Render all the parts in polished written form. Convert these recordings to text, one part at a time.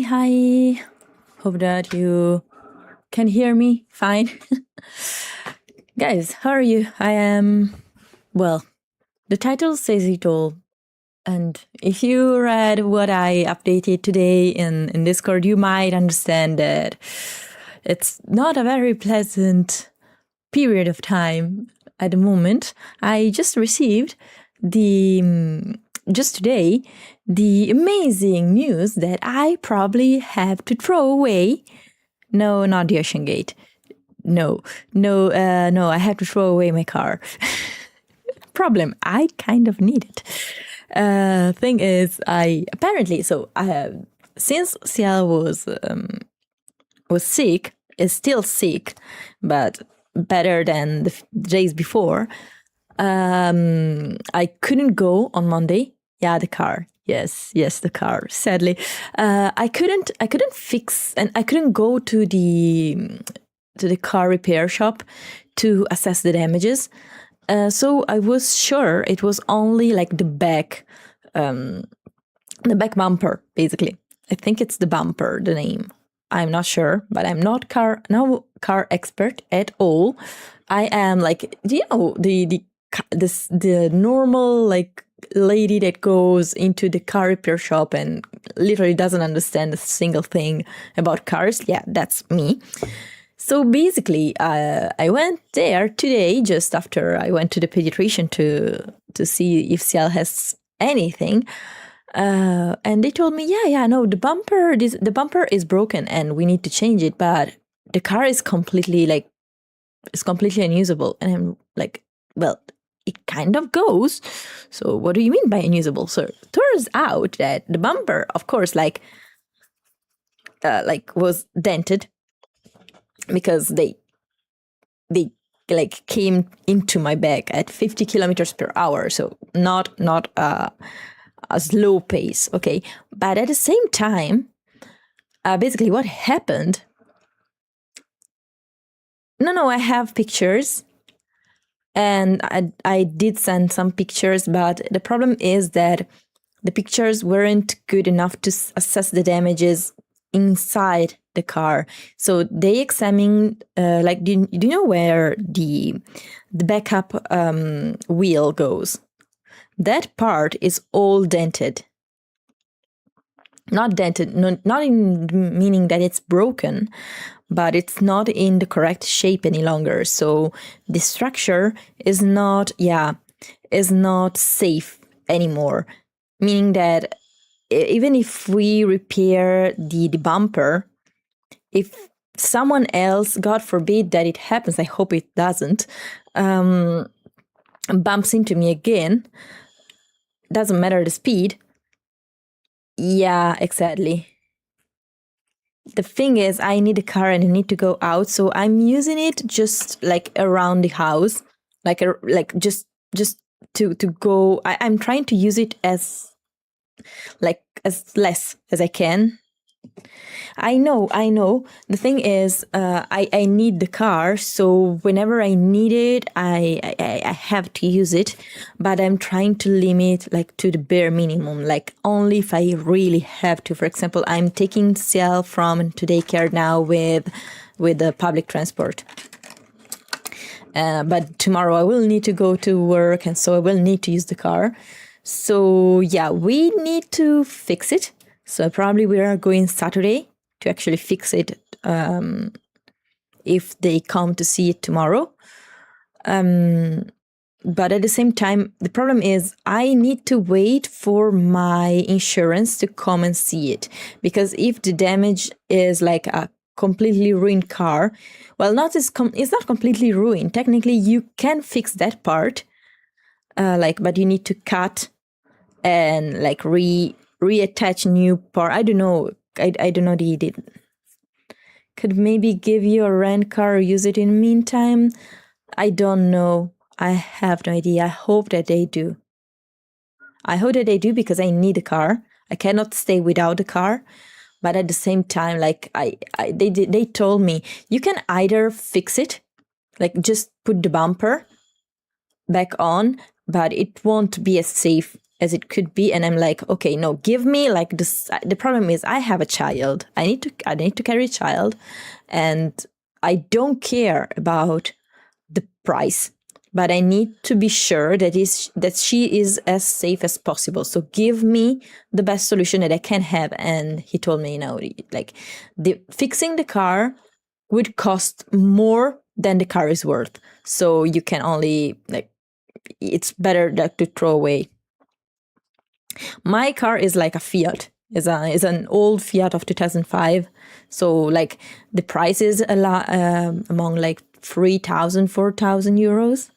Hi. Hope that you can hear me fine. Guys, how are you? I am, well, the title says it all. And if you read what I updated today in Discord, you might understand that it's not a very pleasant period of time at the moment. I just received just today, the amazing news that I probably have to throw away. No, not the Ocean Gate. No, I have to throw away my car. Problem, I kind of need it. Thing is, since Ciel was sick, is still sick, but better than the days before, I couldn't go on Monday. Yeah, the car. Yes, the car. Sadly, I couldn't fix, and I couldn't go to the car repair shop to assess the damages. So I was sure it was only like the back bumper, basically. I think it's the bumper, the name. I'm not sure, but I'm not car expert at all. I am like, the normal like lady that goes into the car repair shop and literally doesn't understand a single thing about cars. Yeah, that's me. So basically, I went there today, just after I went to the pediatrician to see if Ciel has anything. And they told me, no, the bumper is broken and we need to change it, but the car is completely unusable. And I'm like, well, it kind of goes. So what do you mean by unusable? So it turns out that the bumper, of course, was dented because they came into my back at 50 kilometers per hour. So not a slow pace. Okay. But at the same time, basically what happened, no, I have pictures. And I did send some pictures, but the problem is that the pictures weren't good enough to assess the damages inside the car. So they examined, do you know where the backup wheel goes? That part is all dented. Not dented, not in meaning that it's broken, but it's not in the correct shape any longer. So the structure is not safe anymore. Meaning that even if we repair the bumper, if someone else, God forbid that it happens, I hope it doesn't, bumps into me again, doesn't matter the speed. Yeah, exactly. The thing is, I need a car and I need to go out, so I'm using it just like around the house, just to go. I'm trying to use it as less as I can. I know. The thing is, I need the car, so whenever I need it, I have to use it. But I'm trying to limit to the bare minimum, only if I really have to. For example, I'm taking Ciel to daycare now with the public transport. but tomorrow I will need to go to work, and so I will need to use the car. So yeah, we need to fix it. So probably we are going Saturday to actually fix it if they come to see it tomorrow. But at the same time, the problem is I need to wait for my insurance to come and see it. Because if the damage is like a completely ruined car, well, it's not completely ruined. Technically, you can fix that part, but you need to cut and like reattach new part. I don't know. I don't know the could maybe give you a rent car or use it in the meantime. I don't know. I have no idea. I hope that they do. I hope that they do because I need a car. I cannot stay without a car. But at the same time, like they told me, you can either fix it, like just put the bumper back on, but it won't be as safe as it could be. And I'm like, okay, no, give me like this. The problem is I have a child. I need to carry a child, and I don't care about the price, but I need to be sure that she is as safe as possible. So give me the best solution that I can have. And he told me, like fixing the car would cost more than the car is worth. So you can only it's better to throw away. My car is like a Fiat. Is an old Fiat of 2005. So like the price is a lot among like 3,000, 4,000 euros.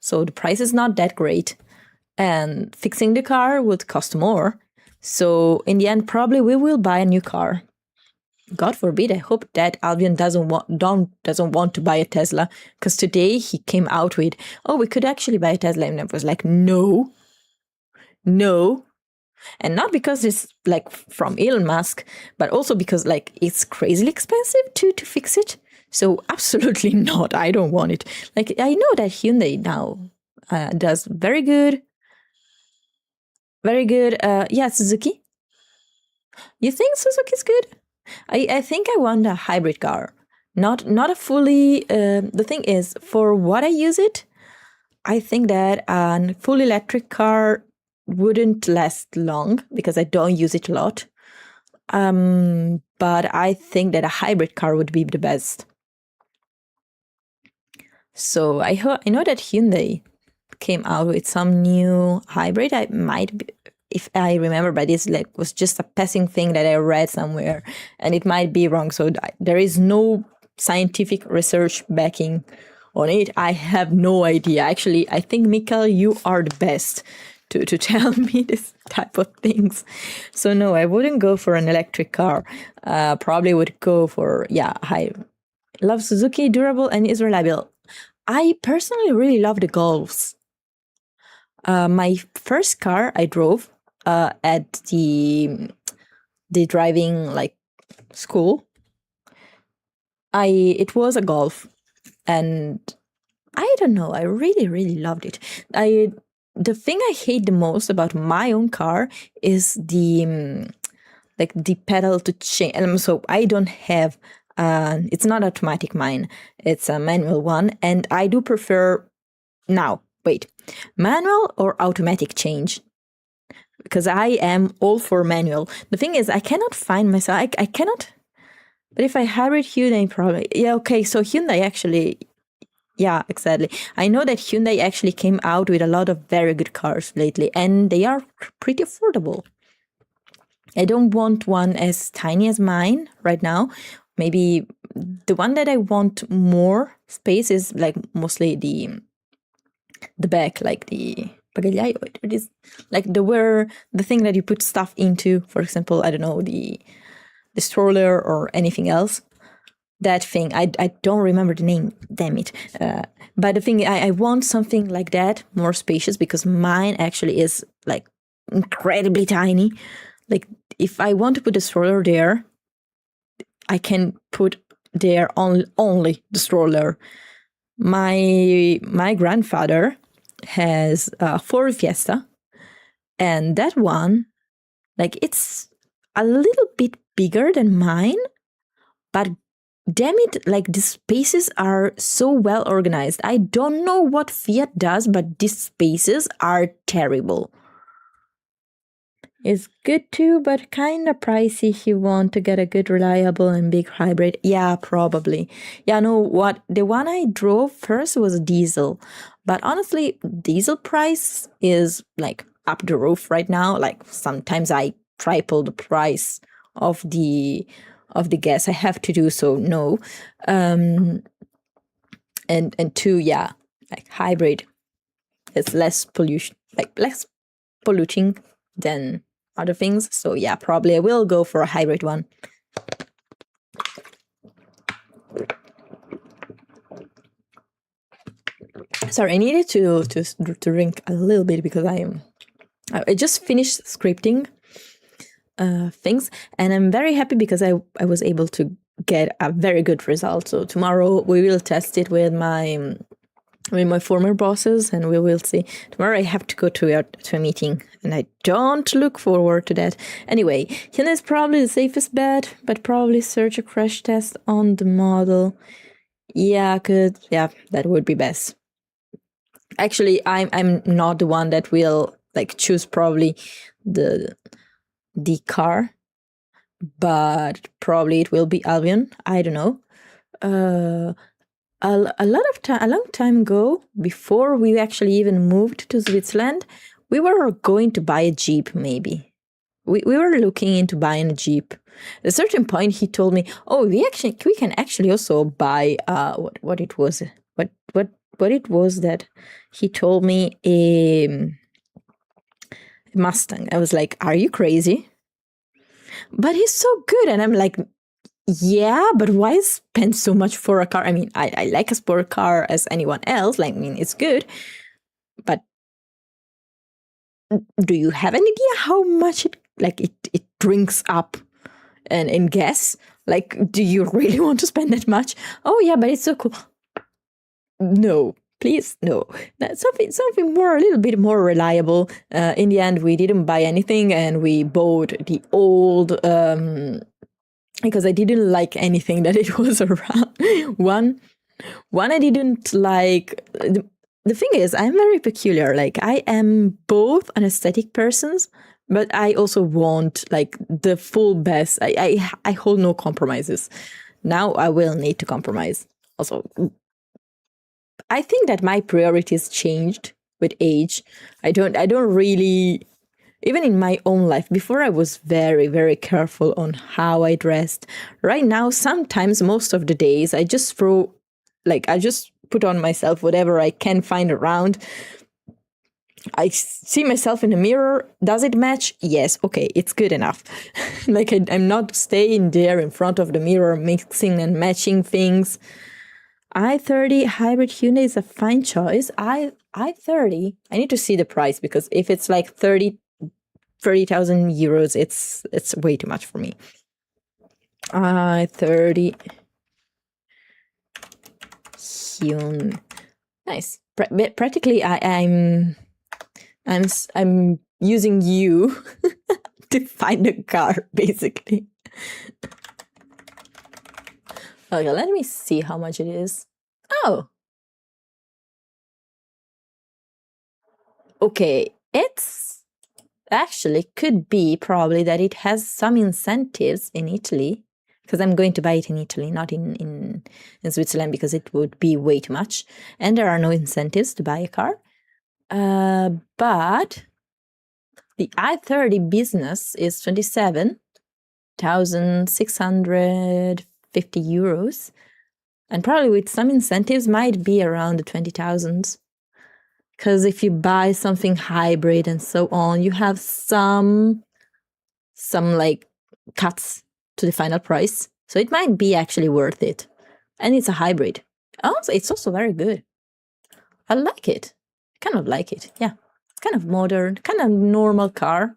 So the price is not that great. And fixing the car would cost more. So in the end, probably we will buy a new car. God forbid, I hope that Albion doesn't want to buy a Tesla. Because today he came out with, we could actually buy a Tesla. And I was like, no. And not because it's like from Elon Musk, but also because like it's crazily expensive to fix it. So absolutely not. I don't want it. Like I know that Hyundai now does very good. Very good. Yeah, Suzuki. You think Suzuki's good? I think I want a hybrid car. Not a fully the thing is, for what I use it, I think that a full electric car wouldn't last long because I don't use it a lot. But I think that a hybrid car would be the best. So I know that Hyundai came out with some new hybrid. I might be, if I remember, but this was just a passing thing that I read somewhere, and it might be wrong. So there is no scientific research backing on it. I have no idea. Actually, I think, Mikael, you are the best to tell me this type of things. So no, I wouldn't go for an electric car. Probably would go for, love Suzuki, durable and is reliable. I personally really love the Golfs. My first car I drove at the driving school. It was a Golf, and I don't know, I really, really loved it. The thing I hate the most about my own car is the pedal to change. So I don't have, it's not automatic mine, it's a manual one, and I do prefer, manual or automatic change? Because I am all for manual. The thing is, I cannot find myself, I cannot, but if I hybrid Hyundai, probably, okay, so Hyundai actually, yeah, exactly. I know that Hyundai actually came out with a lot of very good cars lately, and they are pretty affordable. I don't want one as tiny as mine right now. Maybe the one that I want more space is like mostly the back, like the bagagliaio. It is like the thing that you put stuff into. For example, I don't know, the stroller or anything else. That thing, I don't remember the name, damn it. But the thing, I want something like that, more spacious, because mine actually is like incredibly tiny. Like if I want to put a stroller there, I can put there only the stroller. My grandfather has a Ford Fiesta, and that one, like it's a little bit bigger than mine, but damn it, like the spaces are so well organized. I don't know what Fiat does, but these spaces are terrible. It's good too, but kind of pricey if you want to get a good, reliable, and big hybrid. Yeah, probably. Yeah, no, what the one I drove first was diesel, but honestly, diesel price is like up the roof right now. Like sometimes I triple the price of the gas. I have to do so. No, and two, yeah, like hybrid is less pollution, like less polluting than other things. So yeah, probably I will go for a hybrid one. Sorry, I needed to drink a little bit because I just finished scripting things, and I'm very happy because I was able to get a very good result. So tomorrow we will test it with my former bosses, and we will see. Tomorrow I have to go to a meeting, and I don't look forward to that. Anyway, Hyuna is probably the safest bet, but probably search a crash test on the model. Yeah, good. Yeah, that would be best. Actually, I'm not the one that will like choose probably the car, but probably it will be Albion. I don't know. A long time ago, before we actually even moved to Switzerland, we were going to buy a Jeep, maybe. We were looking into buying a Jeep. At a certain point, he told me, "Oh, we can actually also buy what it was that he told me a Mustang." I was like, "Are you crazy?" But he's so good, and I'm like, yeah, but why spend so much for a car? I mean, I like a sport car as anyone else. Like, I mean, it's good. But do you have an idea how much it drinks up and in gas? Like, do you really want to spend that much? Oh yeah, but it's so cool. No, please, no. That's something more, a little bit more reliable. In the end, we didn't buy anything, and we bought the old because I didn't like anything that it was around. One I didn't like. The thing is, I'm very peculiar. Like, I am both an aesthetic person, but I also want like the full best. I hold no compromises. Now I will need to compromise. Also, I think that my priorities changed with age. I don't really, even in my own life, before I was very, very careful on how I dressed. Right now, sometimes, most of the days, I just put on myself whatever I can find around. I see myself in the mirror. Does it match? Yes. Okay, it's good enough. Like, I'm not staying there in front of the mirror, mixing and matching things. i30 hybrid Hyundai is a fine choice. i30, I need to see the price, because if it's like 30,000 euros, it's way too much for me. i30 Hyundai. Nice. Practically, I'm using you to find a car, basically. Okay, let me see how much it is. Oh. Okay, it's actually could be probably that it has some incentives in Italy, because I'm going to buy it in Italy, not in Switzerland, because it would be way too much. And there are no incentives to buy a car. But the i30 business is 27,650 euros. And probably with some incentives might be around the 20,000. Because if you buy something hybrid and so on, you have some like cuts to the final price. So it might be actually worth it. And it's a hybrid. Also, it's also very good. I like it. I kind of like it. Yeah. It's kind of modern, kind of normal car.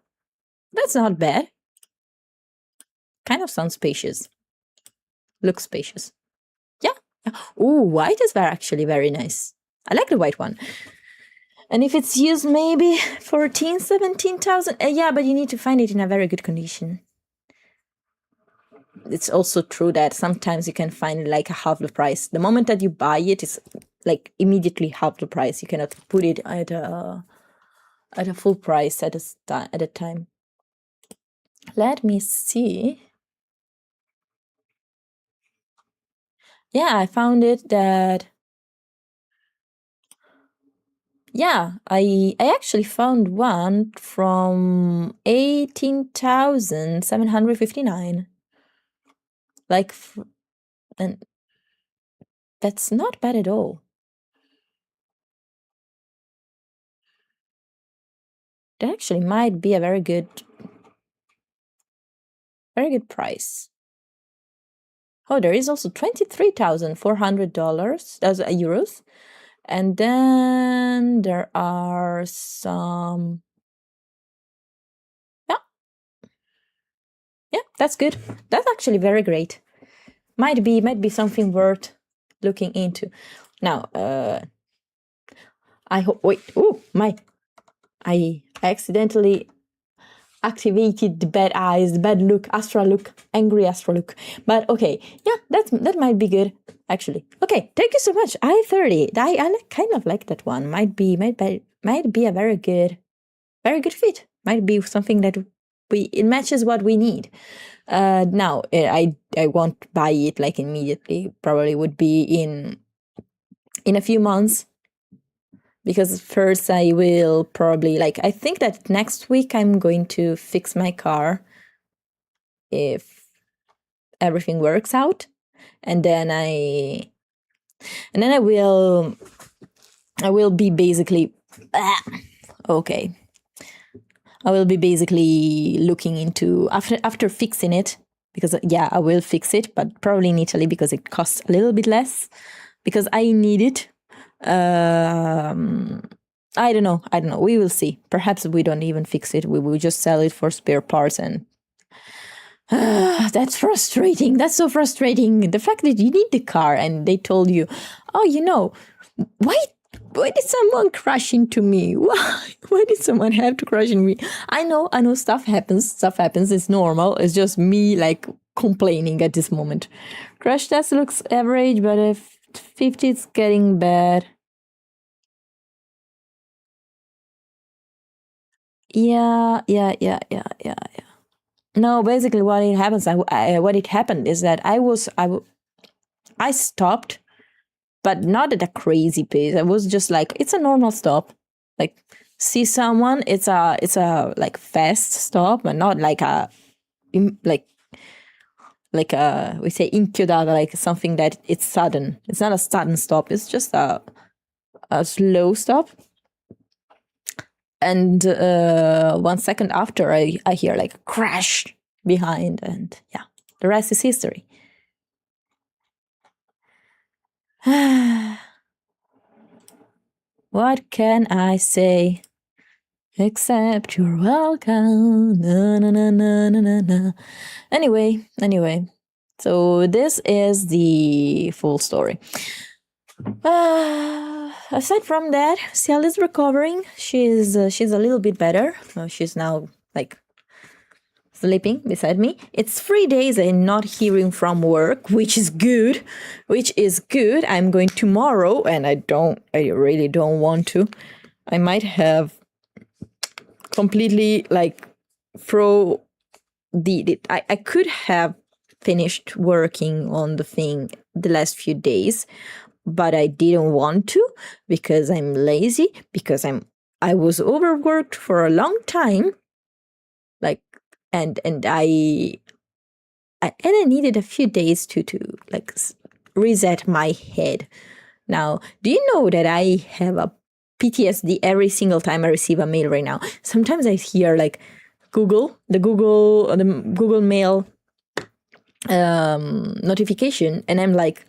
That's not bad. Kind of sounds spacious. Looks spacious. Yeah. Ooh, white is actually very nice. I like the white one. And if it's used, maybe 14, 17,000. Yeah, but you need to find it in a very good condition. it's also true that sometimes you can find like a half the price. The moment that you buy it, it's like immediately half the price. You cannot put it at a full price at a time. Let me see. Yeah, I found it that. Yeah, I actually found one from 18,759. Like, and that's not bad at all. That actually might be a very good price. Oh, there is also $23,400 euros. And then there are some. Yeah, that's good. That's actually very great. Might be something worth looking into. Now, I hope. Wait. Oh my! I accidentally activated the bad eyes, the bad look, Astra look, angry Astra look. But okay, yeah, that might be good actually. Okay, thank you so much. I-30. I kind of like that one. Might be a very good fit. Might be something that it matches what we need. Now I won't buy it like immediately. Probably would be in a few months. Because first I will probably, I think that next week I'm going to fix my car if everything works out. And then I will be basically, okay. I will be basically looking into, after fixing it, because yeah, I will fix it, but probably in Italy because it costs a little bit less, because I need it. I don't know. We will see. Perhaps we don't even fix it. We will just sell it for spare parts, and that's frustrating. That's so frustrating. The fact that you need the car and they told you, oh, why did someone crash into me? Why did someone have to crash into me? I know. Stuff happens. It's normal. It's just me complaining at this moment. Crash test looks average, but if 50 is getting bad. Yeah. No, basically what it happens, what it happened is that I stopped, but not at a crazy pace. I was just it's a normal stop. See someone, it's a fast stop, but not we say inchiodata, something that it's sudden. It's not a sudden stop. It's just a slow stop. And 1 second after, I hear crash behind, and yeah, the rest is history. What can I say? Except you're welcome. Na, na, na, na, na, na. Anyway. So this is the full story. Aside from that, Ciel is recovering. She's a little bit better. She's now sleeping beside me. It's 3 days and not hearing from work, which is good. I'm going tomorrow, and I really don't want to. I might have completely throw I could have finished working on the thing the last few days, but I didn't want to because I'm lazy, because I was overworked for a long time, and I needed a few days to reset my head. Now, do you know that I have a PTSD every single time I receive a mail right now? Sometimes I hear the Google Mail notification, and I'm like,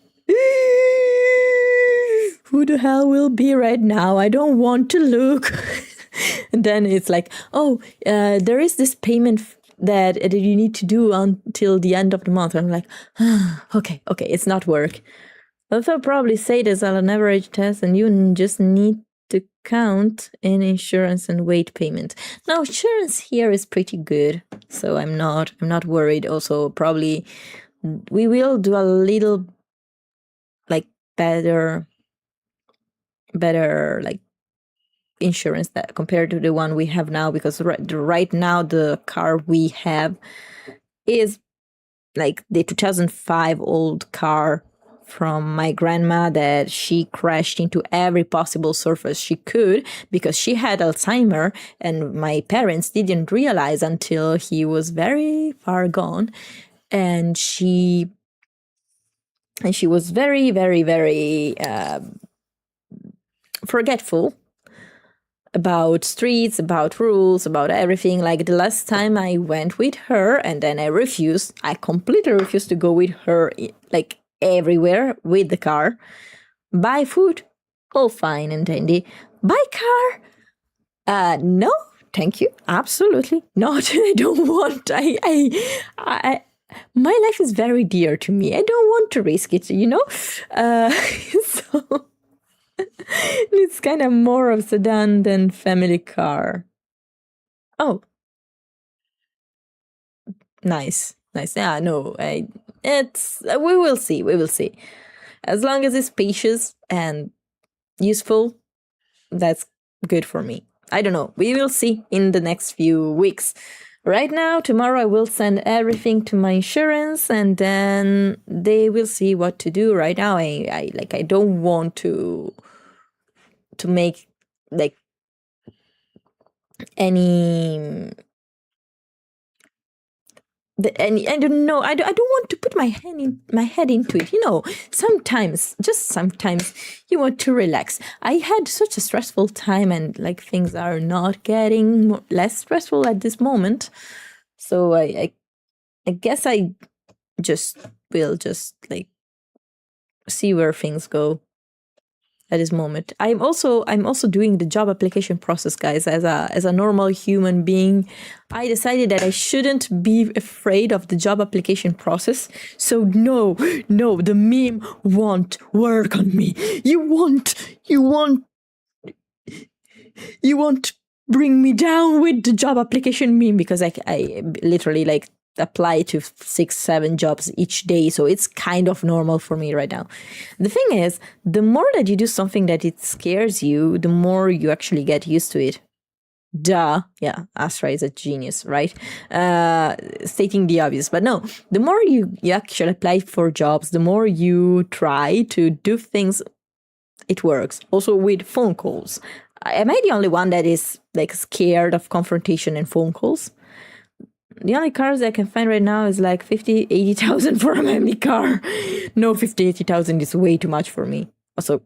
who the hell will be right now? I don't want to look. And then it's there is this payment that you need to do until the end of the month. I'm like, okay, it's not work. They'll probably say there's an average test, and you just need to count in insurance and wait payment. Now, insurance here is pretty good, so I'm not worried. Also, probably we will do a little like better like insurance that compared to the one we have now, because right now the car we have is like the 2005 old car from my grandma that she crashed into every possible surface she could because she had Alzheimer, and my parents didn't realize until he was very far gone, and she was very, very, very forgetful about streets, about rules, about everything. Like the last time I went with her, and then I completely refused to go with her, like everywhere with the car. Buy food, all fine and dandy. Buy car, no, thank you, absolutely not. I don't want. My life is very dear to me. I don't want to risk it, so. It's kind of more of sedan than family car. Oh, nice. Yeah, no, we will see. As long as it's spacious and useful, that's good for me. I don't know. We will see in the next few weeks. Right now, tomorrow I will send everything to my insurance, and then they will see what to do. Right now, I don't want to make like any I don't know. I don't want to put my head into it. Sometimes, just sometimes, you want to relax. I had such a stressful time, and like things are not getting less stressful at this moment. So I guess I just will just like see where things go at this moment. I'm also doing the job application process, guys. As a normal human being, I decided that I shouldn't be afraid of the job application process. So no, the meme won't work on me. You won't bring me down with the job application meme, because I literally like apply to 6-7 jobs each day, so it's kind of normal for me right now. The thing is, the more that you do something that it scares you, the more you actually get used to it. Duh. Yeah, Astra is a genius, right? Stating the obvious. But no, the more you actually apply for jobs, the more you try to do things, it works. Also with phone calls. Am I the only one that is like scared of confrontation and phone calls? The only cars I can find right now is like 50,000-80,000 for a family car. No, 50,000-80,000 is way too much for me. Also,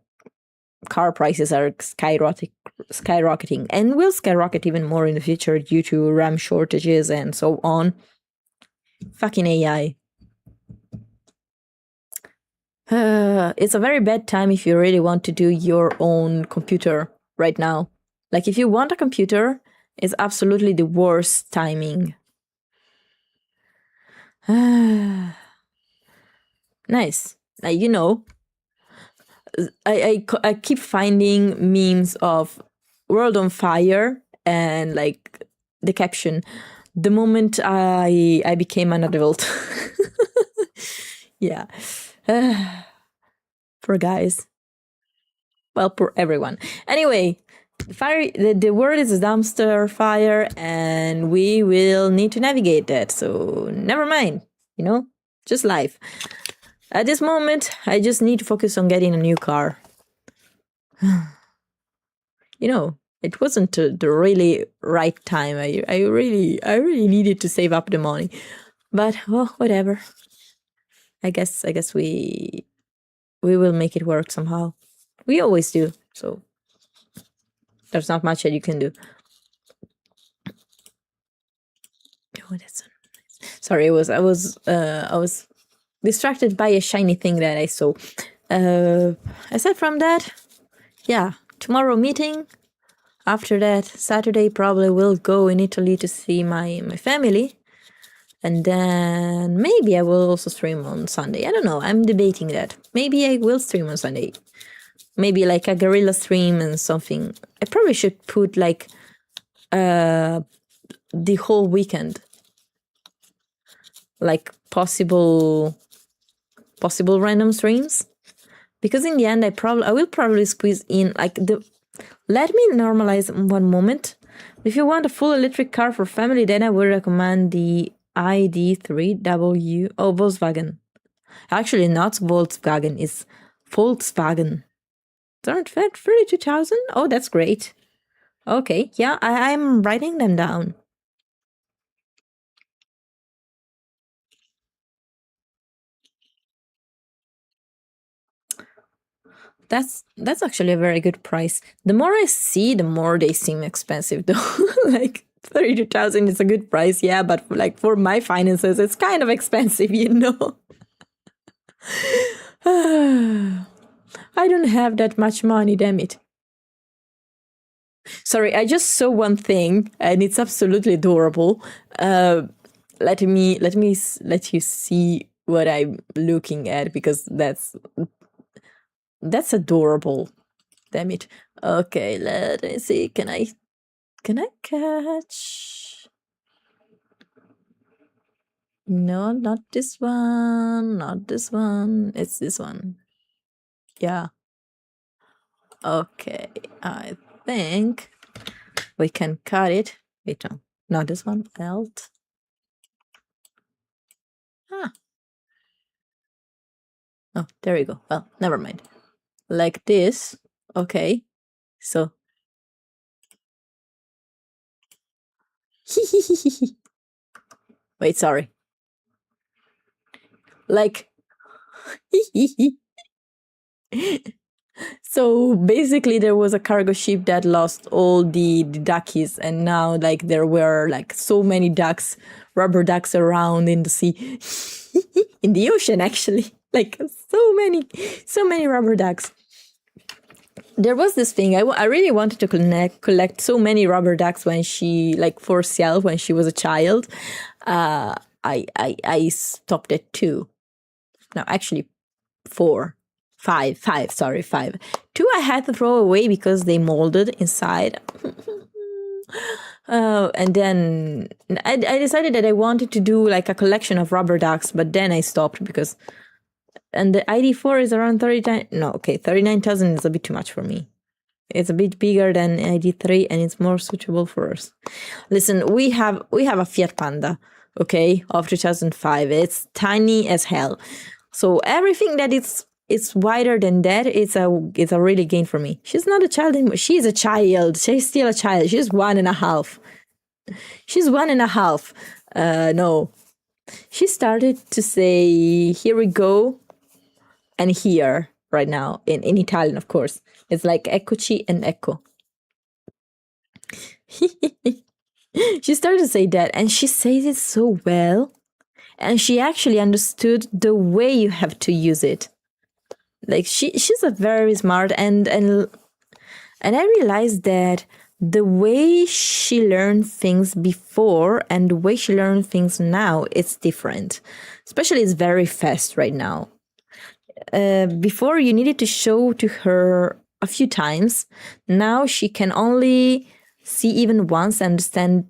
car prices are skyrocketing, and will skyrocket even more in the future due to RAM shortages and so on. Fucking AI. It's a very bad time if you really want to do your own computer right now. Like, if you want a computer, it's absolutely the worst timing. Nice. I keep finding memes of World on Fire and like the caption, "The moment I became an adult." Yeah. Poor guys. Well, poor everyone. Anyway, the world is a dumpster fire, and we will need to navigate that. So never mind, just life. At this moment, I just need to focus on getting a new car. It wasn't the really right time. I really needed to save up the money, but well, whatever. I guess we will make it work somehow. We always do. So there's not much that you can do. Oh, that's so nice. Sorry, I was distracted by a shiny thing that I saw. Aside from that, yeah, tomorrow meeting. After that, Saturday probably will go in Italy to see my family. And then maybe I will also stream on Sunday. I don't know. I'm debating that. Maybe I will stream on Sunday. Maybe like a guerrilla stream and something. I probably should put like the whole weekend. Like possible possible random streams. Because in the end, I will probably squeeze in like let me normalize one moment. If you want a full electric car for family, then I would recommend the ID3W. Oh, Volkswagen. Actually, not Volkswagen, it's Volkswagen. 32,000? Oh, that's great. Okay, yeah, I'm writing them down. That's actually a very good price. The more I see, the more they seem expensive though. Like 32,000 is a good price, yeah, but like for my finances, it's kind of expensive, you know. I don't have that much money, damn it. Sorry, I just saw one thing and it's absolutely adorable. Let you see what I'm looking at because that's adorable. Damn it. Okay, let me see. Can I catch? No, not this one. Not this one. It's this one. Yeah. Okay, I think we can cut it. Wait, no, not this one. Alt. Ah. Oh, there you go. Well, never mind. Like this. Okay. So. Wait, sorry. Like. So basically there was a cargo ship that lost all the duckies and now like there were like so many ducks, rubber ducks around in the sea. In the ocean actually. Like so many rubber ducks. There was this thing, I really wanted to collect so many rubber ducks when she, like for sale when she was a child. I stopped at 2. No, actually 4. 5. 2 I had to throw away because they molded inside. And then I decided that I wanted to do like a collection of rubber ducks, but then I stopped because... And the ID4 is around 39... No, okay, 39,000 is a bit too much for me. It's a bit bigger than ID3 and it's more suitable for us. Listen, we have a Fiat Panda, okay, of 2005. It's tiny as hell. So everything that it's wider than that, it's a really gain for me. She's not a child anymore. She's a child. She's still a child. She's 1.5. She's 1.5. No. She started to say, here we go, and here, right now, in Italian, of course. It's like eccoci and ecco. She started to say that, and she says it so well. And she actually understood the way you have to use it. Like she's a very smart and I realized that the way she learned things before and the way she learned things now, it's different. Especially it's very fast right now. Before you needed to show to her a few times. Now she can only see even once, understand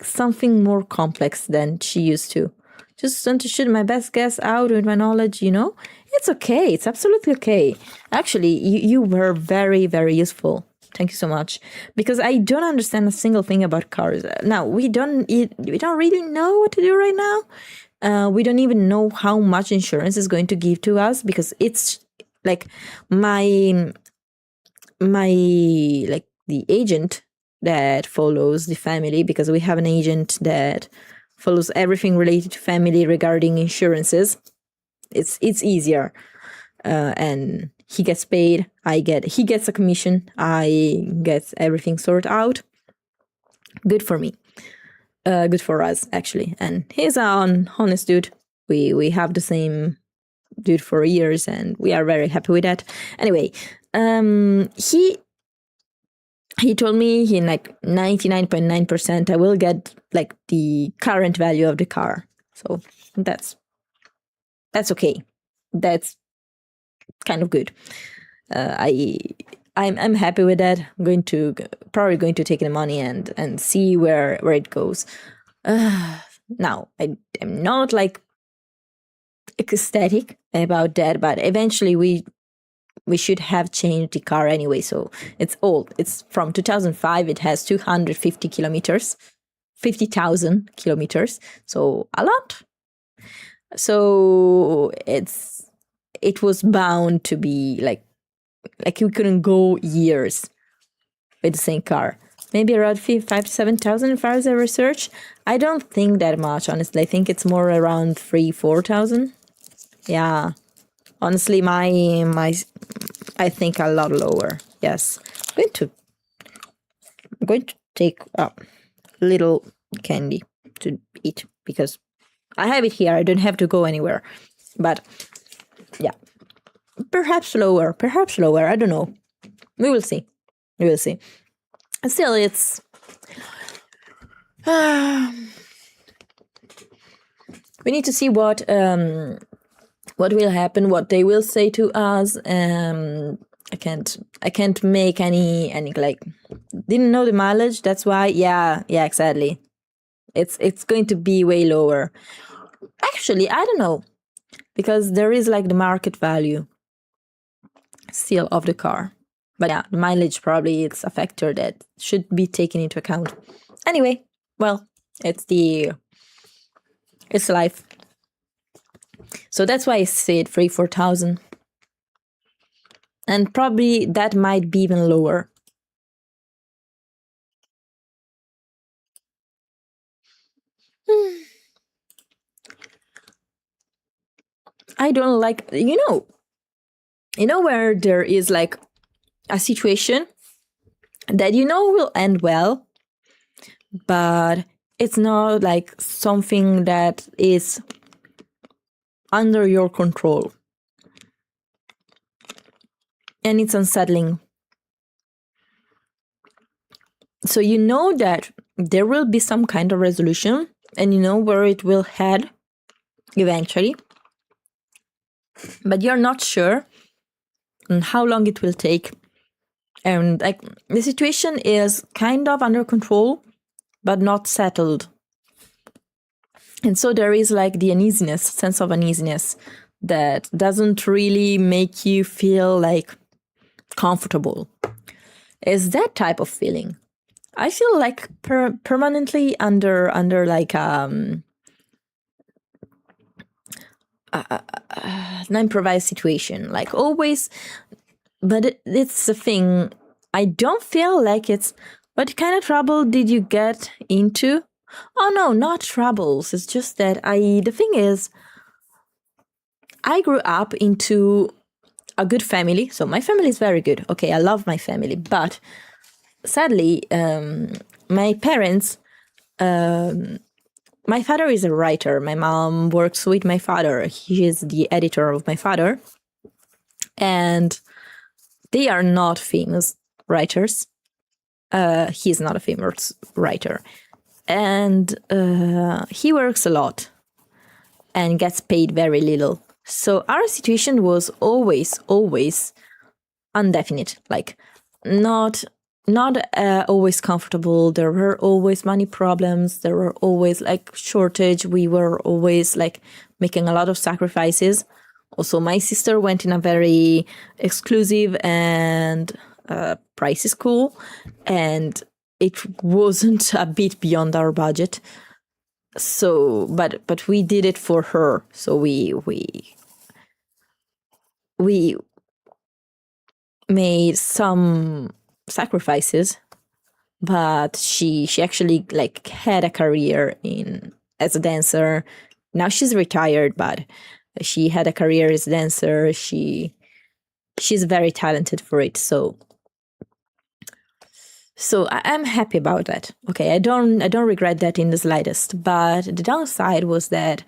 something more complex than she used to. Just want to shoot my best guess out with my knowledge, you know? It's okay. It's absolutely okay. Actually, you were very, very useful. Thank you so much. Because I don't understand a single thing about cars. Now, we don't really know what to do right now. We don't even know how much insurance is going to give to us because it's like my like the agent that follows the family, because we have an agent that follows everything related to family regarding insurances. It's easier, and he gets paid. He gets a commission. I get everything sorted out. Good for me. Good for us actually. And he's an honest dude. We have the same dude for years, and we are very happy with that. Anyway, he told me in like 99.9% I will get like the current value of the car. So that's okay. That's kind of good. I'm happy with that. I'm probably going to take the money and see where it goes. Now I'm not like ecstatic about that, but eventually we should have changed the car anyway. So it's old. It's from 2005. It has 250 kilometers, 50,000 kilometers. So a lot. So it was bound to be like we couldn't go years with the same car. Maybe around 5,000 to 7,000 as far as I research. I don't think that much, honestly. I think it's more around 3,000 to 4,000. Yeah. Honestly, my I think a lot lower. Yes. I'm going to take a little candy to eat because I have it here. I don't have to go anywhere. But yeah. Perhaps lower. I don't know. We will see. Still, it's we need to see what will happen, what they will say to us. I can't make any like, didn't know the mileage. That's why. Yeah, exactly. It's going to be way lower. Actually, I don't know, because there is like the market value still of the car. But yeah, the mileage probably it's a factor that should be taken into account. Anyway, well, it's life. So that's why I said 3,000 to 4,000. And probably that might be even lower. I don't like, you know where there is like a situation that will end well, but it's not like something that is under your control. And it's unsettling. So you know that there will be some kind of resolution, and you know where it will head eventually, but you're not sure on how long it will take. And like the situation is kind of under control, but not settled. And so there is like the sense of uneasiness that doesn't really make you feel like comfortable. It's that type of feeling. I feel like permanently under like an improvised situation, like always. But it's a thing. I don't feel like it's. What kind of trouble did you get into? Oh no, not troubles. It's just that the thing is, I grew up into a good family. So my family is very good. Okay, I love my family, but sadly, my parents. My father is a writer. My mom works with my father. He is the editor of my father, and they are not famous writers. He's not a famous writer. And he works a lot and gets paid very little. So our situation was always indefinite, like not always comfortable. There were always money problems. There were always like shortage. We were always like making a lot of sacrifices. Also, my sister went in a very exclusive and pricey school, and it wasn't a bit beyond our budget. So, but we did it for her. So we made some sacrifices, but she actually like had a career as a dancer. Now she's retired, but she had a career as a dancer. She's very talented for it. So I'm happy about that. Okay, I don't regret that in the slightest. But the downside was that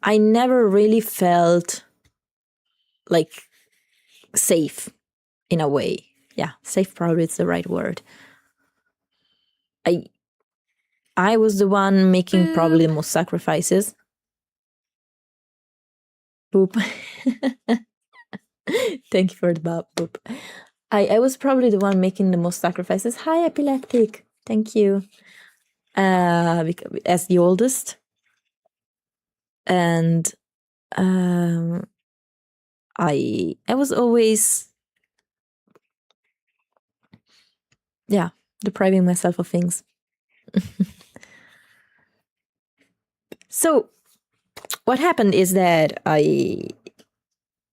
I never really felt like safe in a way. Yeah, safe probably is the right word. I was the one making probably the most sacrifices. Boop. Thank you for the boop. I was probably the one making the most sacrifices. Hi, epileptic. Thank you. As the oldest. And I was always, depriving myself of things. So what happened is that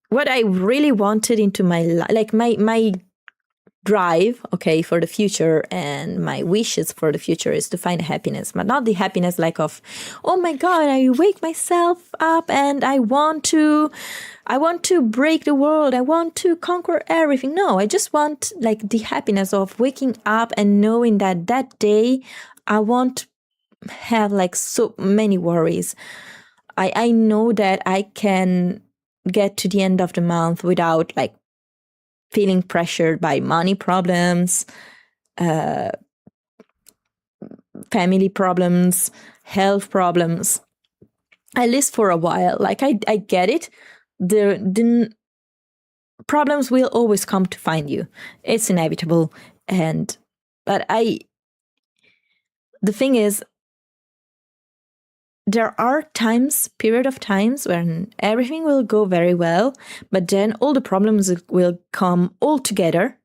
what I really wanted into my life, like my drive, okay, for the future and my wishes for the future is to find happiness, but not the happiness like of, oh my God, I wake myself up and I want to break the world. I want to conquer everything. No, I just want like the happiness of waking up and knowing that that day I won't have like so many worries. I know that I can get to the end of the month without like feeling pressured by money problems, family problems, health problems, at least for a while. Like I get it. The problems will always come to find you. It's inevitable. But the thing is, there are period of times when everything will go very well, but then all the problems will come all together.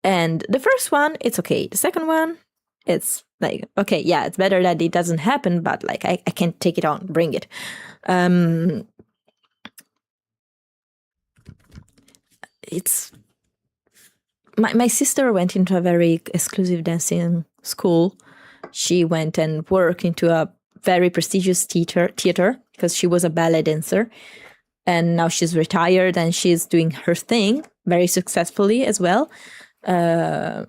And the first one, it's okay. The second one, it's like, okay, yeah, it's better that it doesn't happen, but like I can't take it on, bring it. It's my sister went into a very exclusive dancing school. She went and worked into a very prestigious theater because she was a ballet dancer. And now she's retired and she's doing her thing very successfully as well. Now,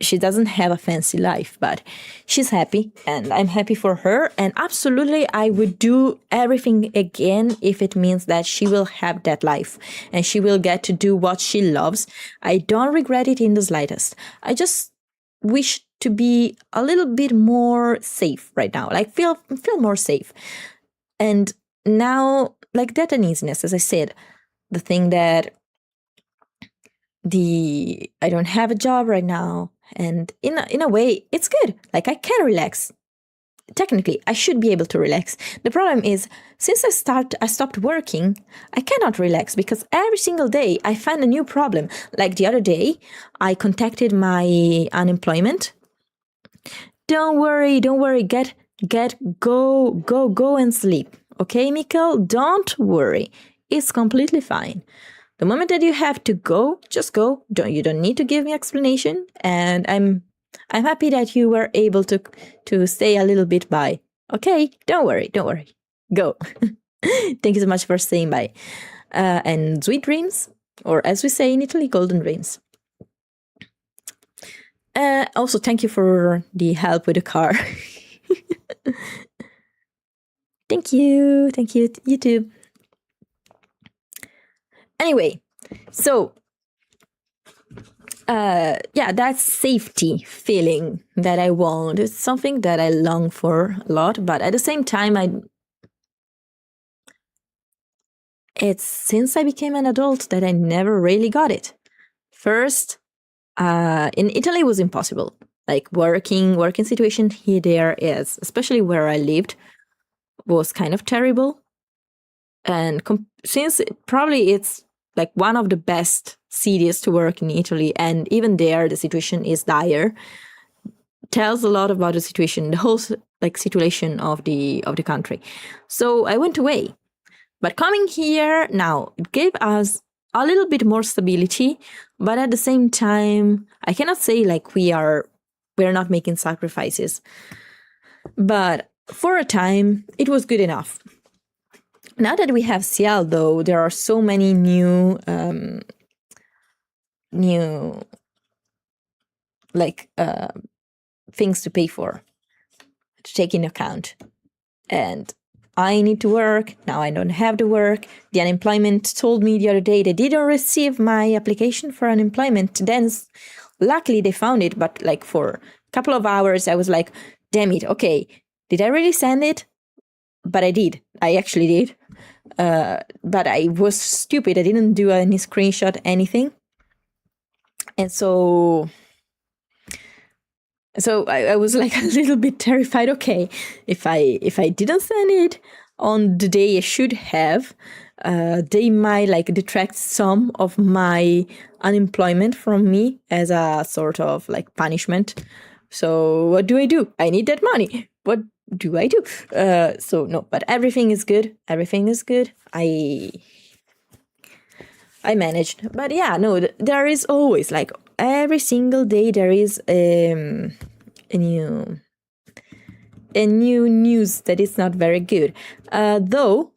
she doesn't have a fancy life, but she's happy and I'm happy for her. And absolutely, I would do everything again if it means that she will have that life and she will get to do what she loves. I don't regret it in the slightest. I just wish to be a little bit more safe right now, like feel more safe. And now, like that uneasiness, as I said, the thing that I don't have a job right now. And in a way, it's good. Like I can relax. Technically, I should be able to relax. The problem is, since I stopped working, I cannot relax because every single day I find a new problem. Like the other day, I contacted my unemployment. Don't worry. Go and sleep. Okay, Mikkel? Don't worry. It's completely fine. The moment that you have to go, just go. You don't need to give me explanation. And I'm happy that you were able to stay a little bit by. Okay, don't worry. Go. Thank you so much for staying by. And sweet dreams, or as we say in Italy, golden dreams. Also, thank you for the help with the car. Thank you, YouTube. Anyway, so that safety feeling that I want is something that I long for a lot, but at the same time, it's since I became an adult that I never really got it. First, in Italy, it was impossible. Like working situation there is, especially where I lived, was kind of terrible. And since probably it's like one of the best cities to work in Italy, and even there the situation is dire, tells a lot about the situation, the whole like situation of the country. So I went away. But coming here now, it gave us a little bit more stability, but at the same time, I cannot say like we're not making sacrifices. But for a time, it was good enough. Now that we have Ciel, though, there are so many new things to pay for, to take into account. And I need to work. Now I don't have to work. The unemployment told me the other day they didn't receive my application for unemployment. Then luckily they found it, but like for a couple of hours I was like, damn it, okay, did I really send it? But I did. I actually did. But I was stupid. I didn't do any screenshot, anything. And so I was like a little bit terrified. Okay, if I didn't send it, on the day I should have, they might like detract some of my unemployment from me as a sort of like punishment. So what do? I need that money. What do I do? So no, but everything is good. Everything is good. I managed. But yeah, no, there is always like every single day there is a new news that is not very good. Though,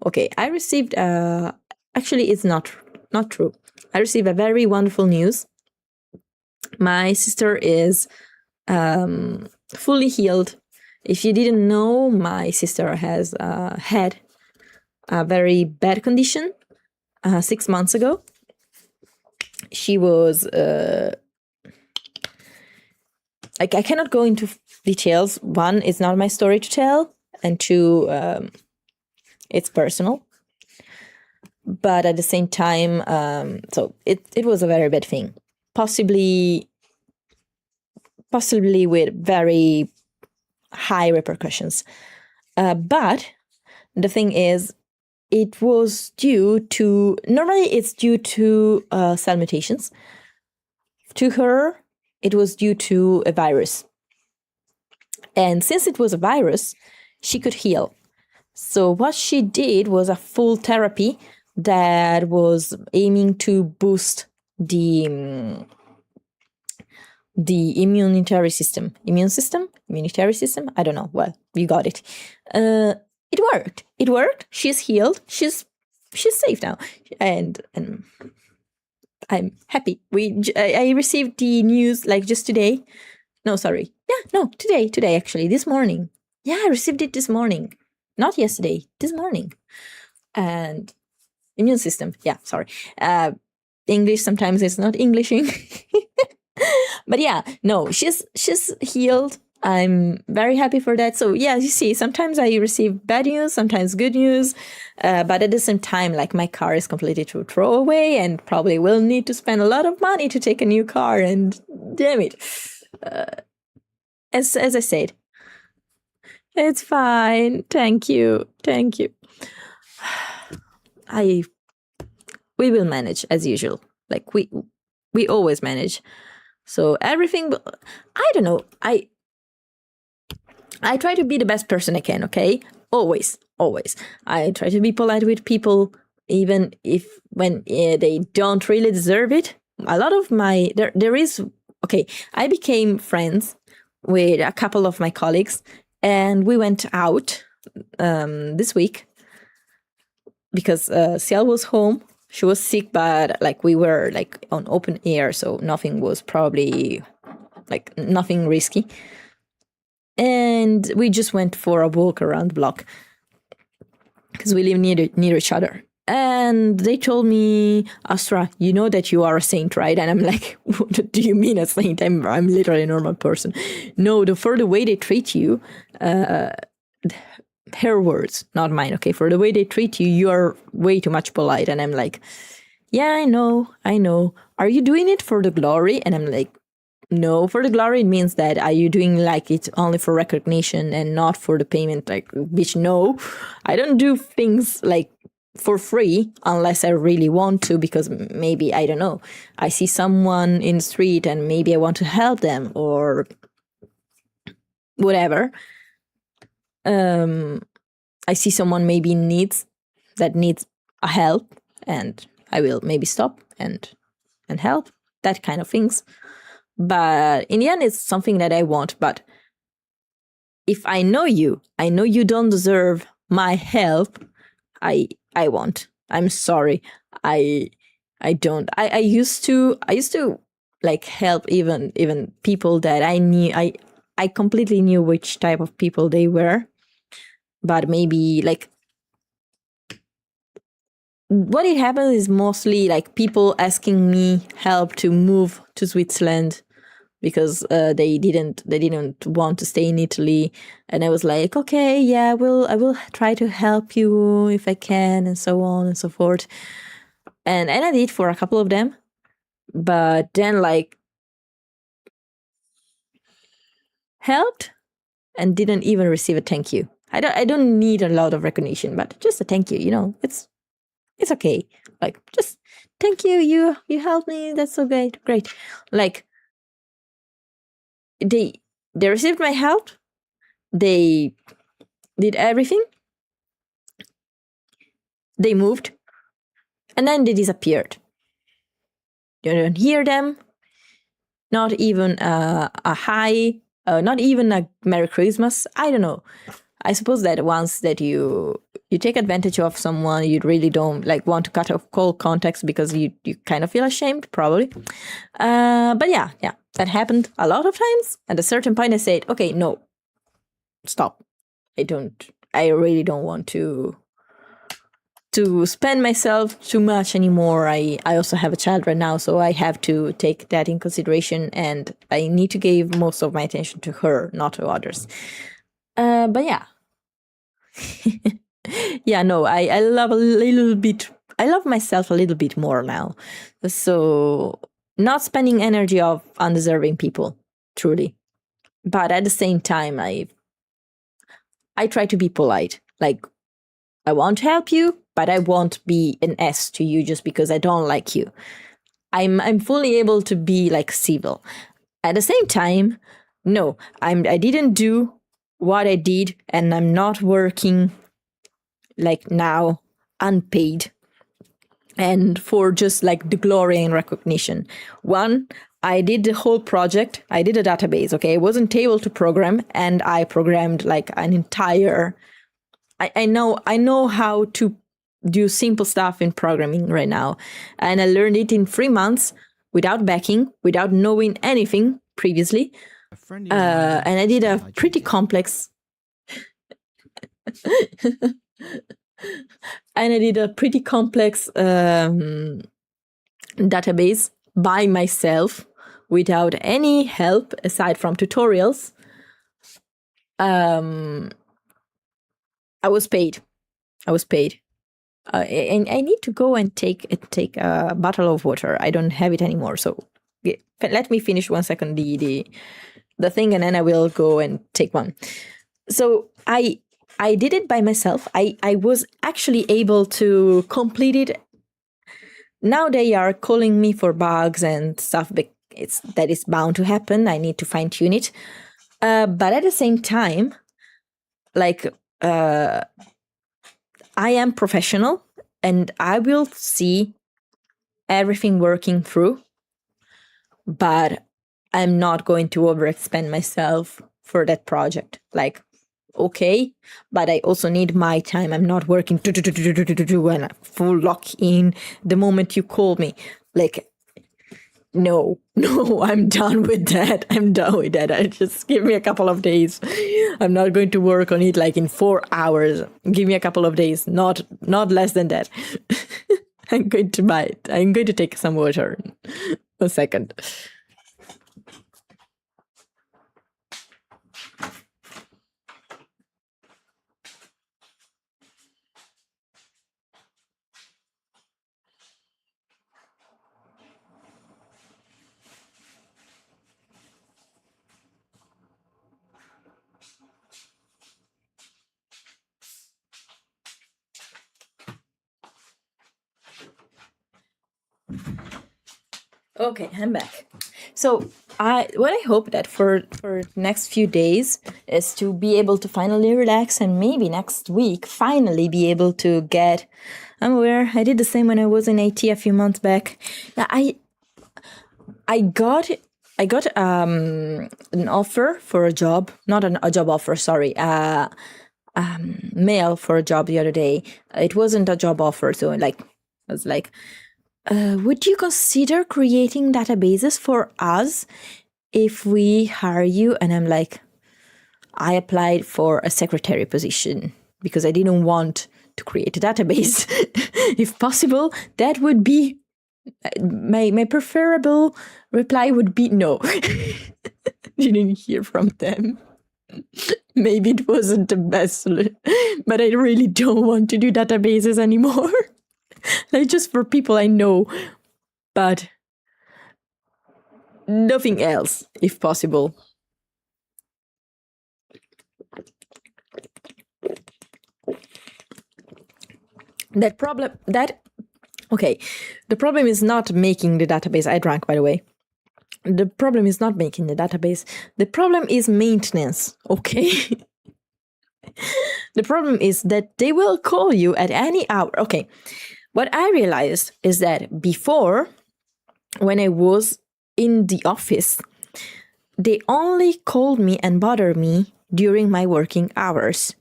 okay, I received actually it's not true. I received a very wonderful news. My sister is fully healed. If you didn't know, my sister has had a very bad condition 6 months ago. She was like, I cannot go into details. One, it's not my story to tell, and two, it's personal. But at the same time, so it was a very bad thing, possibly with very high repercussions. But the thing is, it was due to, normally it's due to cell mutations. To her, it was due to a virus. And since it was a virus, she could heal. So what she did was a full therapy that was aiming to boost the immunitary system. Immunitary system? I don't know. Well, you got it. It worked. It worked. She's healed. She's safe now. And I'm happy. I received the news like just today. No, sorry. Yeah, no, today actually, this morning. Yeah, I received it this morning. Not yesterday, this morning. And immune system. Yeah, sorry. English sometimes it's not Englishing. But yeah, no, she's healed. I'm very happy for that. So yeah, you see, sometimes I receive bad news, sometimes good news. But at the same time, like, my car is completely to throw away and probably will need to spend a lot of money to take a new car. And damn it. As I said, it's fine. Thank you. We will manage as usual. Like, we always manage. So everything, I don't know. I try to be the best person I can, okay? Always. I try to be polite with people, even if when they don't really deserve it. A lot of there is, okay, I became friends with a couple of my colleagues, and we went out this week because Ciel was home. She was sick, but like, we were like on open air, so nothing was probably like nothing risky. And we just went for a walk around the block because we live near each other. And they told me, Astra, you know that you are a saint, right? And I'm like, what do you mean a saint? I'm literally a normal person. No, for the way they treat you, her words, not mine, okay? For the way they treat you, you are way too much polite. And I'm like, yeah, I know. Are you doing it for the glory? And I'm like, no, for the glory, it means that are you doing like it only for recognition and not for the payment? Like, bitch, no. I don't do things like for free unless I really want to, because maybe, I don't know, I see someone in the street and maybe I want to help them or whatever. I see someone maybe needs a help, and I will maybe stop and help, that kind of things. But in the end, it's something that I want. But if I know you don't deserve my help, I won't. I'm sorry. I don't. I used to like help even people that I knew. I completely knew which type of people they were. But maybe like what it happened is mostly like people asking me help to move to Switzerland because they didn't want to stay in Italy, and I was like, okay, yeah, I will try to help you if I can, and so on and so forth. And I did for a couple of them, but then like helped and didn't even receive a thank you. I don't need a lot of recognition, but just a thank you, you know, it's okay. Like, just thank you, you helped me, that's so great. Like, they received my help, they did everything, they moved, and then they disappeared. You don't hear them, not even a hi, not even a Merry Christmas. I don't know. I suppose that once that you take advantage of someone, you really don't like want to cut off all context because you kind of feel ashamed, probably. But yeah, that happened a lot of times. At a certain point, I said, okay, no, stop. I really don't want to spend myself too much anymore. I also have a child right now, so I have to take that in consideration, and I need to give most of my attention to her, not to others. But yeah. Yeah, no, I love I love myself a little bit more now. So not spending energy of undeserving people, truly. But at the same time, I try to be polite. Like, I want to help you, but I won't be an S to you just because I don't like you. I'm fully able to be like civil. At the same time, no, I didn't do what I did, and I'm not working like now unpaid and for just like the glory and recognition. One, I did the whole project. I did a database, okay? I wasn't able to program, and I programmed like an entire I know how to do simple stuff in programming right now. And I learned it in 3 months without backing, without knowing anything previously. And I did a pretty complex database by myself without any help aside from tutorials. I was paid. And I need to go and take a bottle of water. I don't have it anymore. So let me finish 1 second the thing, and then I will go and take one. So I did it by myself. I was actually able to complete it. Now they are calling me for bugs and stuff. That is bound to happen. I need to fine tune it. But at the same time, like, I am professional and I will see everything working through, but I'm not going to overexpend myself for that project. Like, okay, but I also need my time. I'm not working when I full lock in the moment you call me. Like, no, I'm done with that. I just give me a couple of days. I'm not going to work on it like in 4 hours. Give me a couple of days, not less than that. I'm going to buy it. I'm going to take some water. 1 second. Okay, I'm back. So what I hope that for next few days is to be able to finally relax, and maybe next week finally be able to get. I'm aware I did the same when I was in AT a few months back. I got an offer for a job, not a job offer, sorry. Mail for a job the other day. It wasn't a job offer, so like I was like, would you consider creating databases for us if we hire you? And I'm like, I applied for a secretary position because I didn't want to create a database. If possible, that would be my preferable reply would be no. Didn't hear from them. Maybe it wasn't the best, but I really don't want to do databases anymore. Like, just for people I know, but nothing else, if possible. The problem is not making the database. I drank, by the way. The problem is not making the database. The problem is maintenance, okay? The problem is that they will call you at any hour. Okay, what I realized is that before, when I was in the office, they only called me and bothered me during my working hours.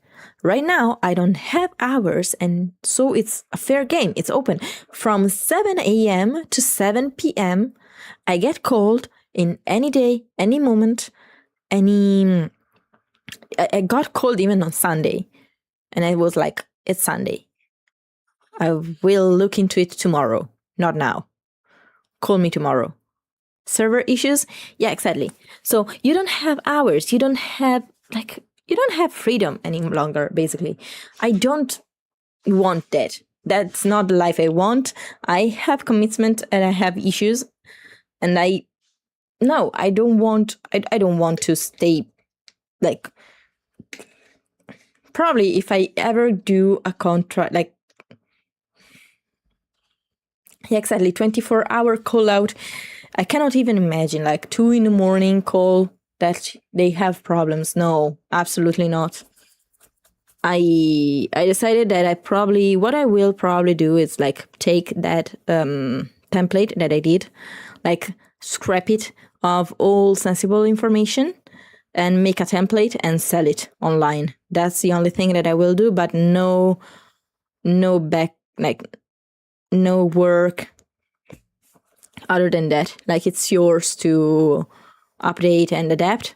Right now, I don't have hours, and so it's a fair game. It's open. From 7 a.m. to 7 p.m., I get called in any day, any moment, I got called even on Sunday, and I was like, it's Sunday. I will look into it tomorrow, not now. Call me tomorrow. Server issues? Yeah, exactly. So you don't have hours. You don't have freedom any longer, basically. I don't want that. That's not the life I want. I have commitment and I have issues, and I don't want to stay like. Probably if I ever do a contract, like, yeah, exactly, 24-hour call out, I cannot even imagine like 2 a.m. call that they have problems. No, absolutely not. I decided that what I will probably do is like take that template that I did, like scrap it of all sensible information and make a template and sell it online. That's the only thing that I will do, but no work other than that. Like, it's yours to update and adapt,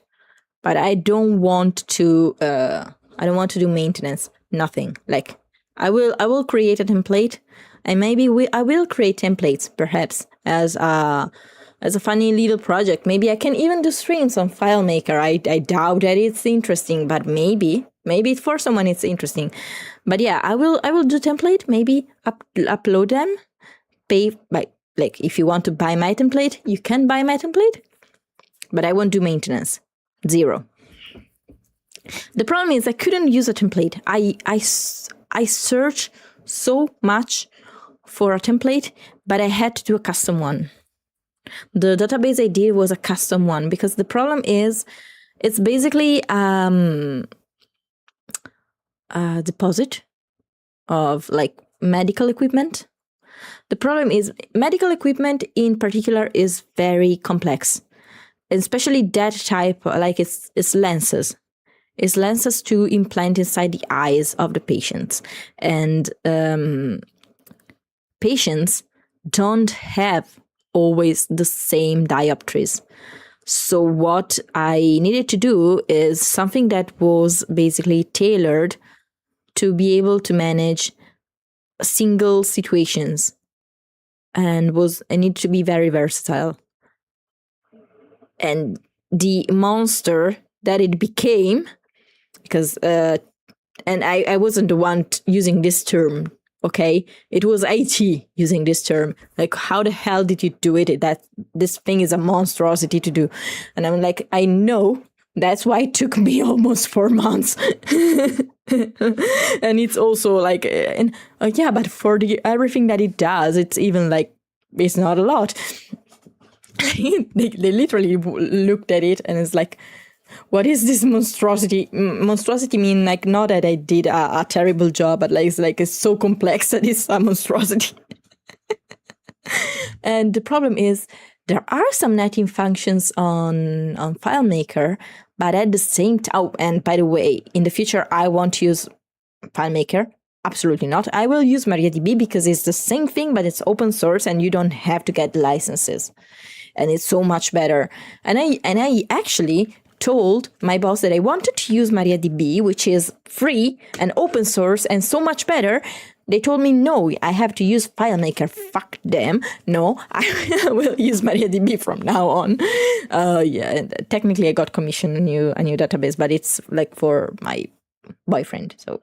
but I don't want to do maintenance. Nothing. Like, I will create a template, and maybe I will create templates perhaps as a funny little project. Maybe I can even do streams on FileMaker. I doubt that it's interesting, but maybe for someone it's interesting. But yeah, I will do template, maybe upload them, pay by, like, if you want to buy my template, you can buy my template, but I won't do maintenance. Zero. The problem is I couldn't use a template. I searched so much for a template, but I had to do a custom one. The database I did was a custom one because the problem is it's basically a deposit of like medical equipment. The problem is medical equipment in particular is very complex, especially that type, like it's lenses. It's lenses to implant inside the eyes of the patients. And patients don't have always the same dioptries. So what I needed to do is something that was basically tailored to be able to manage single situations, and I need to be very versatile. And the monster that it became, because and I wasn't the one using this term, okay? It was IT using this term. Like, how the hell did you do it? That this thing is a monstrosity to do. And I'm like, I know. That's why it took me almost 4 months. And it's also like, yeah, but for everything that it does, it's even like, it's not a lot. They literally looked at it and it's like, what is this monstrosity? Monstrosity mean like not that I did a terrible job, but like it's so complex that it's a monstrosity. And the problem is there are some netting functions on FileMaker, but at the same time, oh, and by the way, in the future I won't use FileMaker. Absolutely not. I will use MariaDB because it's the same thing, but it's open source and you don't have to get licenses. And it's so much better. And I actually told my boss that I wanted to use MariaDB, which is free and open source and so much better. They told me, no, I have to use FileMaker. Fuck them. No, I will use MariaDB from now on. Yeah, technically I got commissioned a new database, but it's like for my boyfriend. So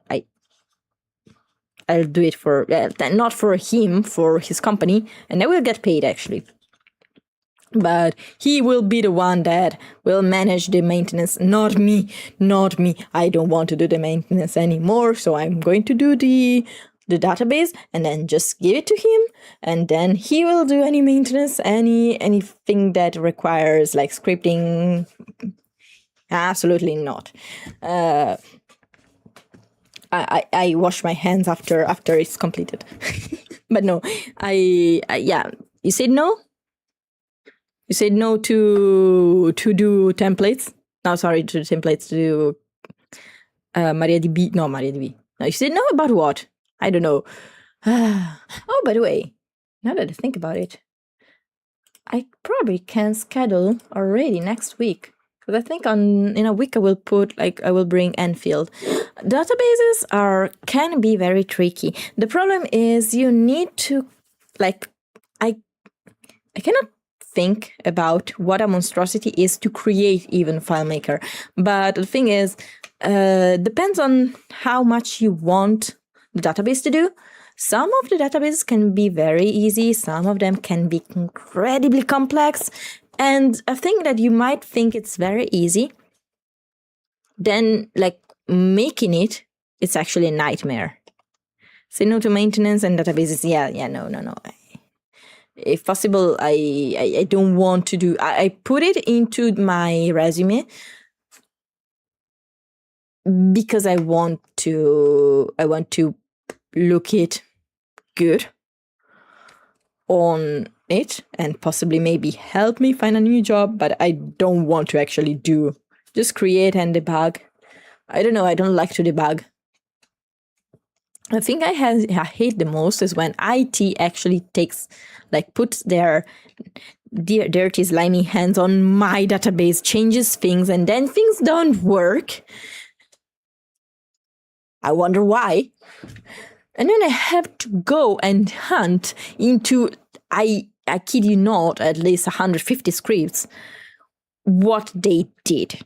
I'll do it for, not for him, for his company, and I will get paid actually. But he will be the one that will manage the maintenance, not me. I don't want to do the maintenance anymore, so I'm going to do the the database and then just give it to him, and then he will do any maintenance, anything that requires like scripting. Absolutely not. I wash my hands after it's completed. But no, yeah. You said no. You said no to do templates. No, sorry, to templates to do MariaDB. No, MariaDB. No, you said no about what? I don't know. Oh, by the way, now that I think about it, I probably can schedule already next week. Because I think in a week I will bring Enfield. Databases can be very tricky. The problem is you need to I cannot think about what a monstrosity is to create even FileMaker. But the thing is, depends on how much you want the database to do. Some of the databases can be very easy. Some of them can be incredibly complex. And I think that you might think it's very easy. Then, making it's actually a nightmare. Say no to maintenance and databases. Yeah, no. If possible, I don't want to do. I put it into my resume because I want to look it good on it and possibly maybe help me find a new job, but I don't want to actually just create and debug. I don't know, I don't like to debug. The thing I hate the most is when IT actually puts their dirty, slimy hands on my database, changes things, and then things don't work. I wonder why. And then I have to go and hunt into, I kid you not, at least 150 scripts, what they did.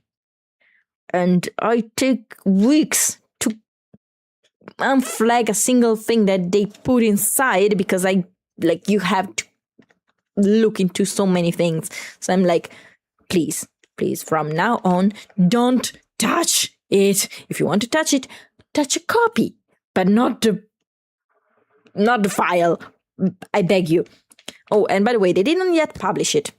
And I take weeks to unflag a single thing that they put inside because you have to look into so many things. So I'm like, please, from now on, don't touch it. If you want to touch it, touch a copy, but not the file. I beg you. Oh, and by the way, they didn't yet publish it.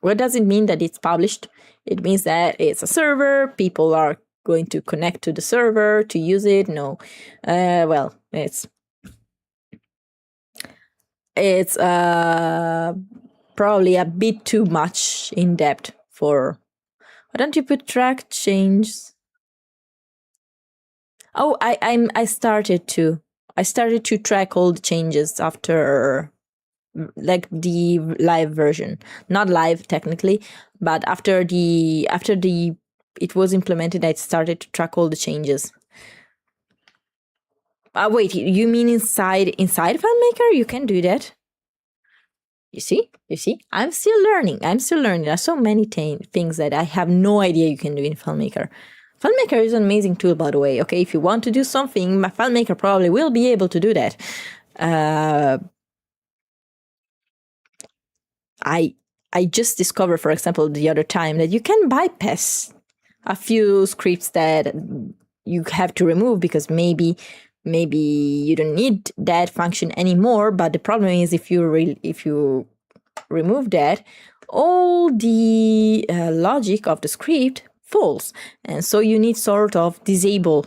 What does it mean that it's published? It means that it's a server. People are going to connect to the server to use it. No. Well, it's probably a bit too much in depth for. Why don't you put track changes? Oh, I started to track all the changes after the live version. Not live technically, but after it was implemented, I started to track all the changes. Wait, you mean inside FileMaker? You can do that. You see? I'm still learning. There are so many things that I have no idea you can do in FileMaker. FileMaker is an amazing tool, by the way. Okay, if you want to do something, my FileMaker probably will be able to do that. I just discovered, for example, the other time that you can bypass a few scripts that you have to remove because maybe you don't need that function anymore. But the problem is if you remove that, all the logic of the script falls, and so you need sort of disable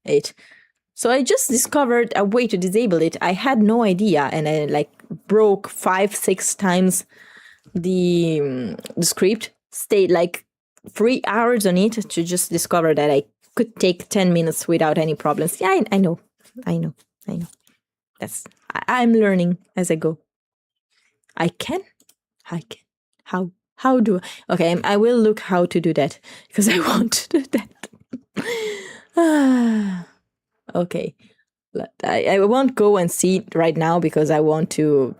it. So I just discovered a way to disable it. I had no idea, and I broke 5-6 times the script. Stayed 3 hours on it to just discover that I could take 10 minutes without any problems. Yeah, I know. I'm learning as I go. I can. How do I? Okay, I will look how to do that because I want to do that. Okay, I won't go and see it right now because I want to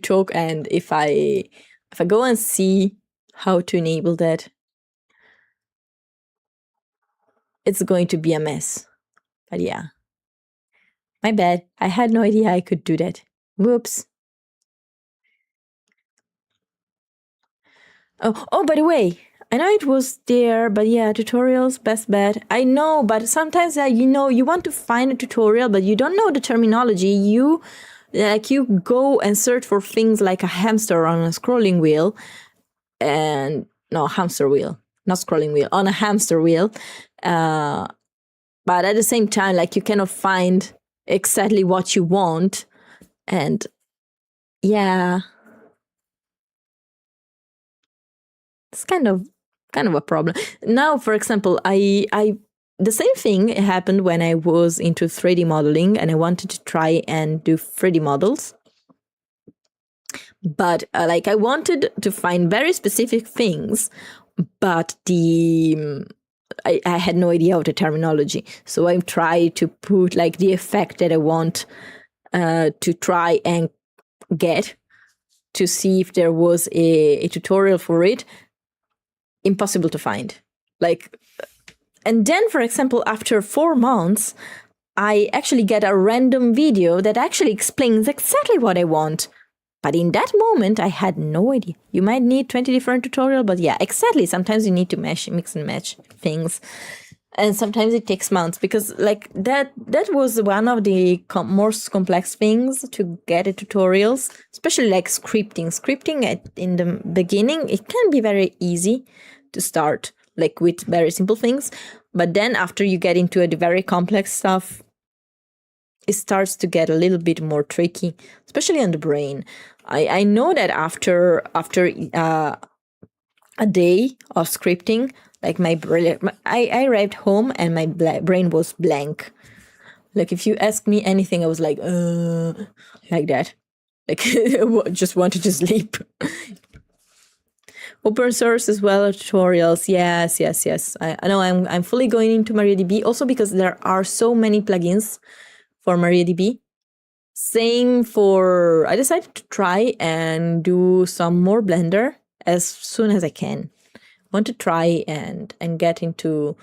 talk, and if I go and see how to enable that, it's going to be a mess. But yeah, my bad. I had no idea I could do that. Whoops. Oh, by the way, I know it was there, but yeah, tutorials, best bet. I know, but sometimes you want to find a tutorial, but you don't know the terminology. You go and search for things like a hamster on a scrolling wheel, and no, hamster wheel, not scrolling wheel, on a hamster wheel. But at the same time, like, you cannot find exactly what you want, and yeah, it's kind of a problem. Now, for example, I the same thing happened when I was into 3D modeling and I wanted to try and do 3D models. But like, I wanted to find very specific things, but I had no idea of the terminology. So I tried to put like the effect that I want to try and get, to see if there was a tutorial for it. Impossible to find. Like, and then, for example, after 4 months, I actually get a random video that actually explains exactly what I want. But in that moment, I had no idea. You might need 20 different tutorials, but yeah, exactly. Sometimes you need to mix and match things. And sometimes it takes months, because like that was one of the most complex things to get a tutorials, especially like scripting. Scripting in the beginning, it can be very easy to start, like with very simple things. But then after you get into the very complex stuff, it starts to get a little bit more tricky, especially on the brain. I know that after a day of scripting, like I arrived home and my brain was blank. Like, if you ask me anything, I was like that. Like, just wanted to sleep. Open source as well, tutorials. Yes. I know I'm fully going into MariaDB, also because there are so many plugins for MariaDB. Same for, I decided to try and do some more Blender as soon as I can. Want to try and get into,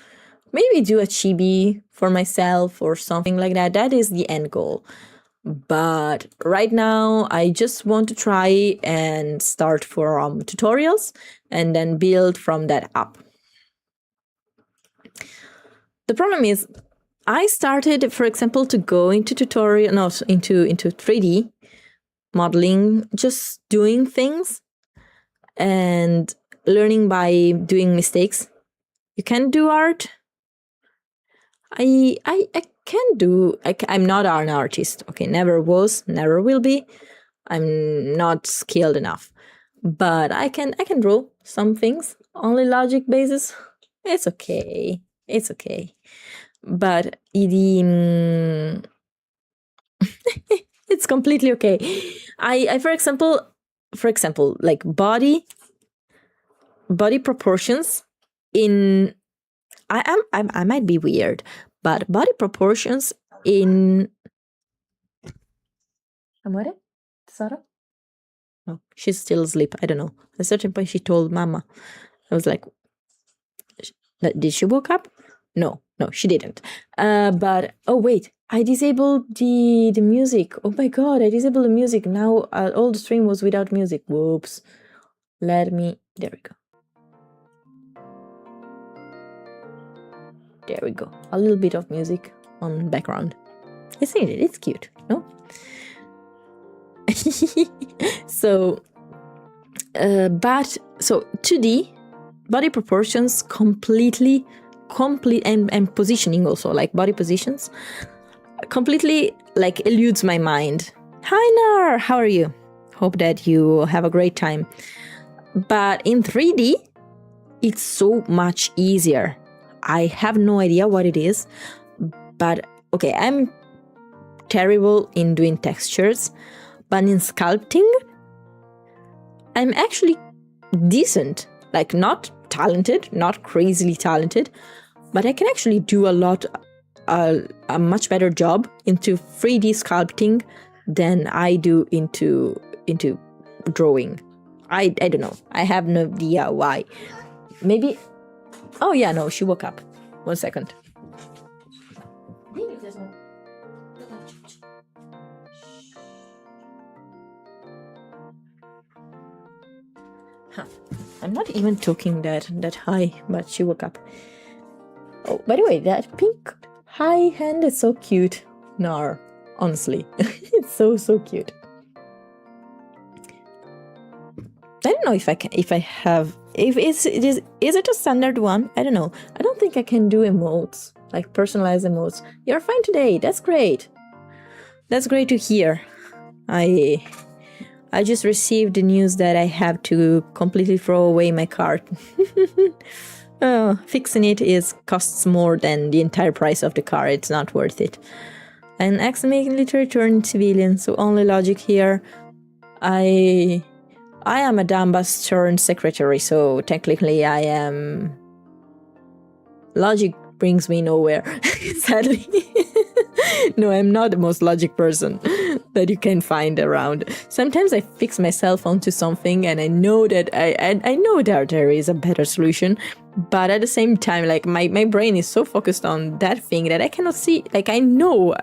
maybe do a chibi for myself or something like that. That is the end goal. But right now, I just want to try and start from tutorials and then build from that up. The problem is, I started, for example, to go into into 3D modeling, just doing things and learning by doing mistakes. You can do art. I can do. I'm not an artist. Okay, never was, never will be. I'm not skilled enough, but I can draw some things. Only logic basis. It's okay. It's okay. But it's completely okay. I for example, like body proportions in. I might be weird, but body proportions in. Amore? Sara? No, she's still asleep. I don't know. At a certain point, she told Mama. I was like, did she woke up? No, she didn't. But oh wait, I disabled the music. Oh my god, I disabled the music. Now all the stream was without music. Whoops. There we go. There we go. A little bit of music on background. It's needed. It's cute, no? So 2D body proportions complete and positioning also, like body positions, completely like eludes my mind. Hi Nar, how are you? Hope that you have a great time. But in 3D, it's so much easier. I have no idea what it is, but okay, I'm terrible in doing textures, but in sculpting, I'm actually decent. Like, not talented, not crazily talented, but I can actually do a much better job into 3D sculpting than I do into drawing. I don't know. I have no idea why. Maybe. Oh yeah, no, she woke up. 1 second. I'm not even talking that high, but she woke up. Oh, by the way, that pink high hand is so cute. Nar, honestly, it's so cute. I don't know if is it a standard one? I don't know. I don't think I can do emotes, like personalized emotes. You're fine today. That's great. That's great to hear. I just received the news that I have to completely throw away my cart. Fixing it costs more than the entire price of the car. It's not worth it. And accidentally returned civilian, so only logic here. I am a Dambas turned secretary, so technically I am... Logic brings me nowhere, sadly. No, I'm not the most logic person that you can find around. Sometimes I fix myself onto something and I know that I know that there is a better solution, but at the same time, like my brain is so focused on that thing that I cannot see. Like I know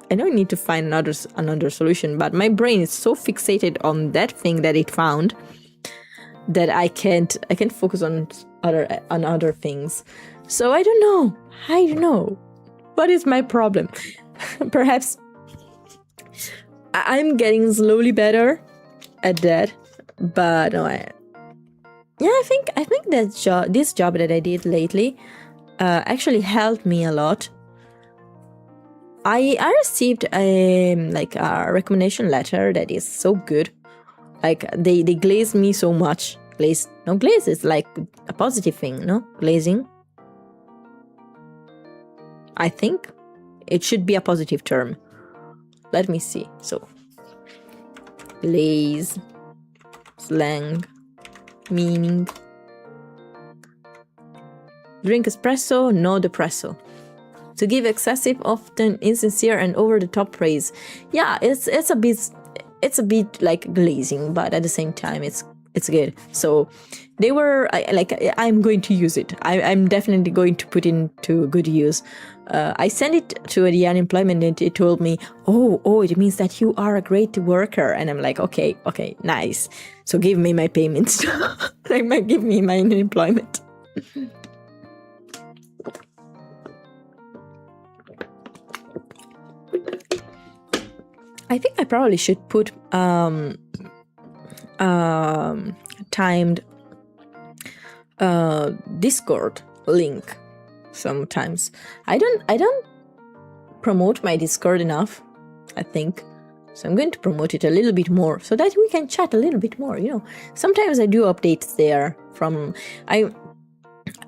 I need to find another solution, but my brain is so fixated on that thing that it found that I can't focus on other things. So I don't know. What is my problem? Perhaps I'm getting slowly better at that, but no, I think that this job that I did lately actually helped me a lot. I received a recommendation letter that is so good. Like they glazed me so much. Glaze is like a positive thing, no? Glazing. I think it should be a positive term. Let me see. So, glaze, slang, meaning. Drink espresso, no depresso. To give excessive, often insincere and over-the-top praise. Yeah, it's a bit like glazing, but at the same time, it's good. So they were I'm going to use it. I'm definitely going to put into good use. I sent it to the unemployment and it told me, oh, it means that you are a great worker. And I'm like, okay, nice. So give me my payments. Give me my unemployment. I think I probably should put timed Discord link sometimes. I don't promote my Discord enough, I think. So I'm going to promote it a little bit more so that we can chat a little bit more, Sometimes I do updates there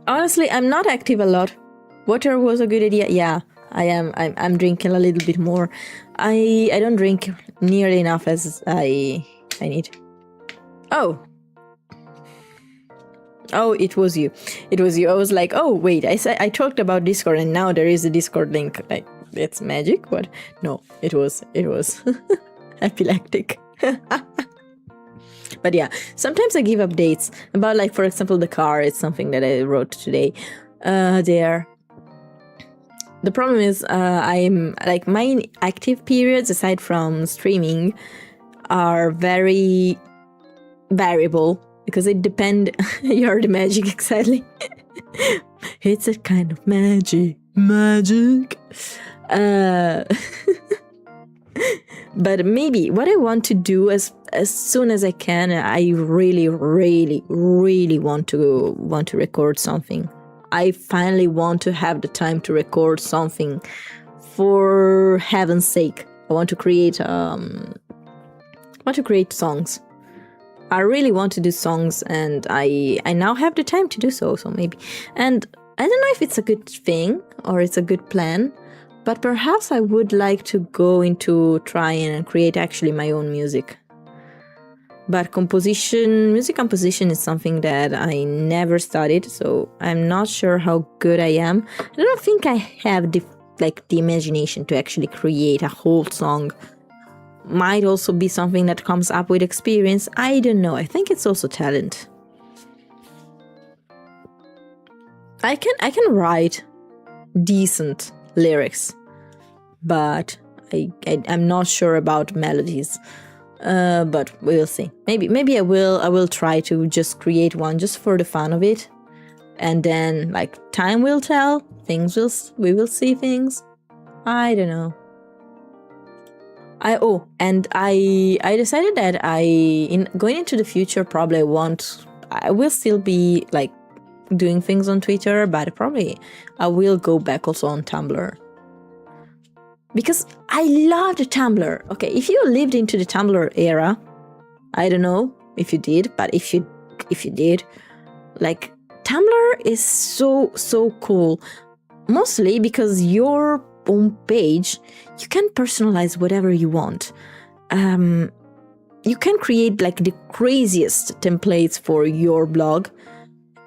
honestly, I'm not active a lot. Water was a good idea. Yeah, I am. I'm drinking a little bit more. I don't drink nearly enough as I need. Oh, it was you. I was like, oh wait, I talked about Discord and now there is a Discord link. Like, it's magic? What? No, it was epileptic. But yeah, sometimes I give updates about, like, for example, the car. It's something that I wrote today. There. The problem is, I'm like, my active periods aside from streaming are very variable because it depend. You're the magic, exactly. It's a kind of magic. But maybe what I want to do as soon as I can, I really want to record something. I finally want to have the time to record something. For heaven's sake, I want to create songs. I really want to do songs, and I now have the time to do so. So maybe, and I don't know if it's a good thing or it's a good plan, but perhaps I would like to go into trying and create actually my own music. But music composition is something that I never studied, so I'm not sure how good I am. I don't think I have the imagination to actually create a whole song. Might also be something that comes up with experience. I don't know. I think it's also talent. I can write decent lyrics, but I'm not sure about melodies. but we'll see. Maybe I will try to just create one just for the fun of it, and then like time will tell. We will see things. I don't know. I decided that going into the future, probably I will still be like doing things on Twitter, but probably I will go back also on Tumblr. Because I loved Tumblr. Okay, if you lived into the Tumblr era, I don't know if you did, but if you did, like Tumblr is so cool. Mostly because your own page, you can personalize whatever you want. You can create like the craziest templates for your blog,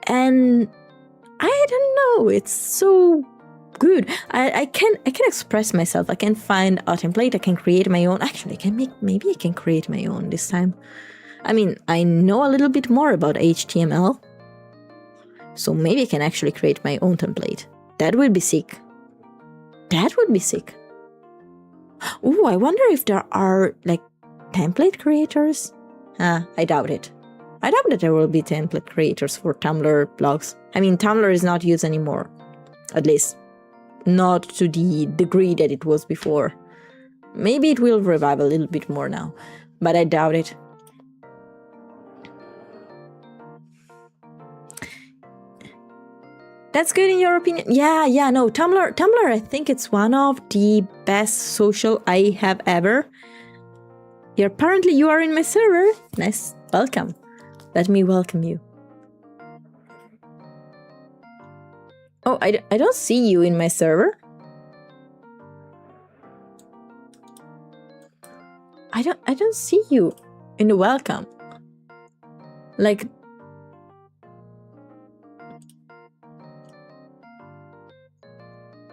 and I don't know, it's so good. I can express myself. I can find a template. I can create my own. Actually, maybe I can create my own this time. I mean, I know a little bit more about HTML, so maybe I can actually create my own template. That would be sick. That would be sick. Ooh, I wonder if there are like template creators. I doubt it. I doubt that there will be template creators for Tumblr blogs. I mean, Tumblr is not used anymore, at least not to the degree that it was before. Maybe it will revive a little bit more now, but I doubt it. That's good in your opinion? Yeah, no, Tumblr, I think it's one of the best social I have ever. Apparently you are in my server. Nice, welcome. Let me welcome you. Oh, I don't see you in my server. I don't see you in the welcome. Like,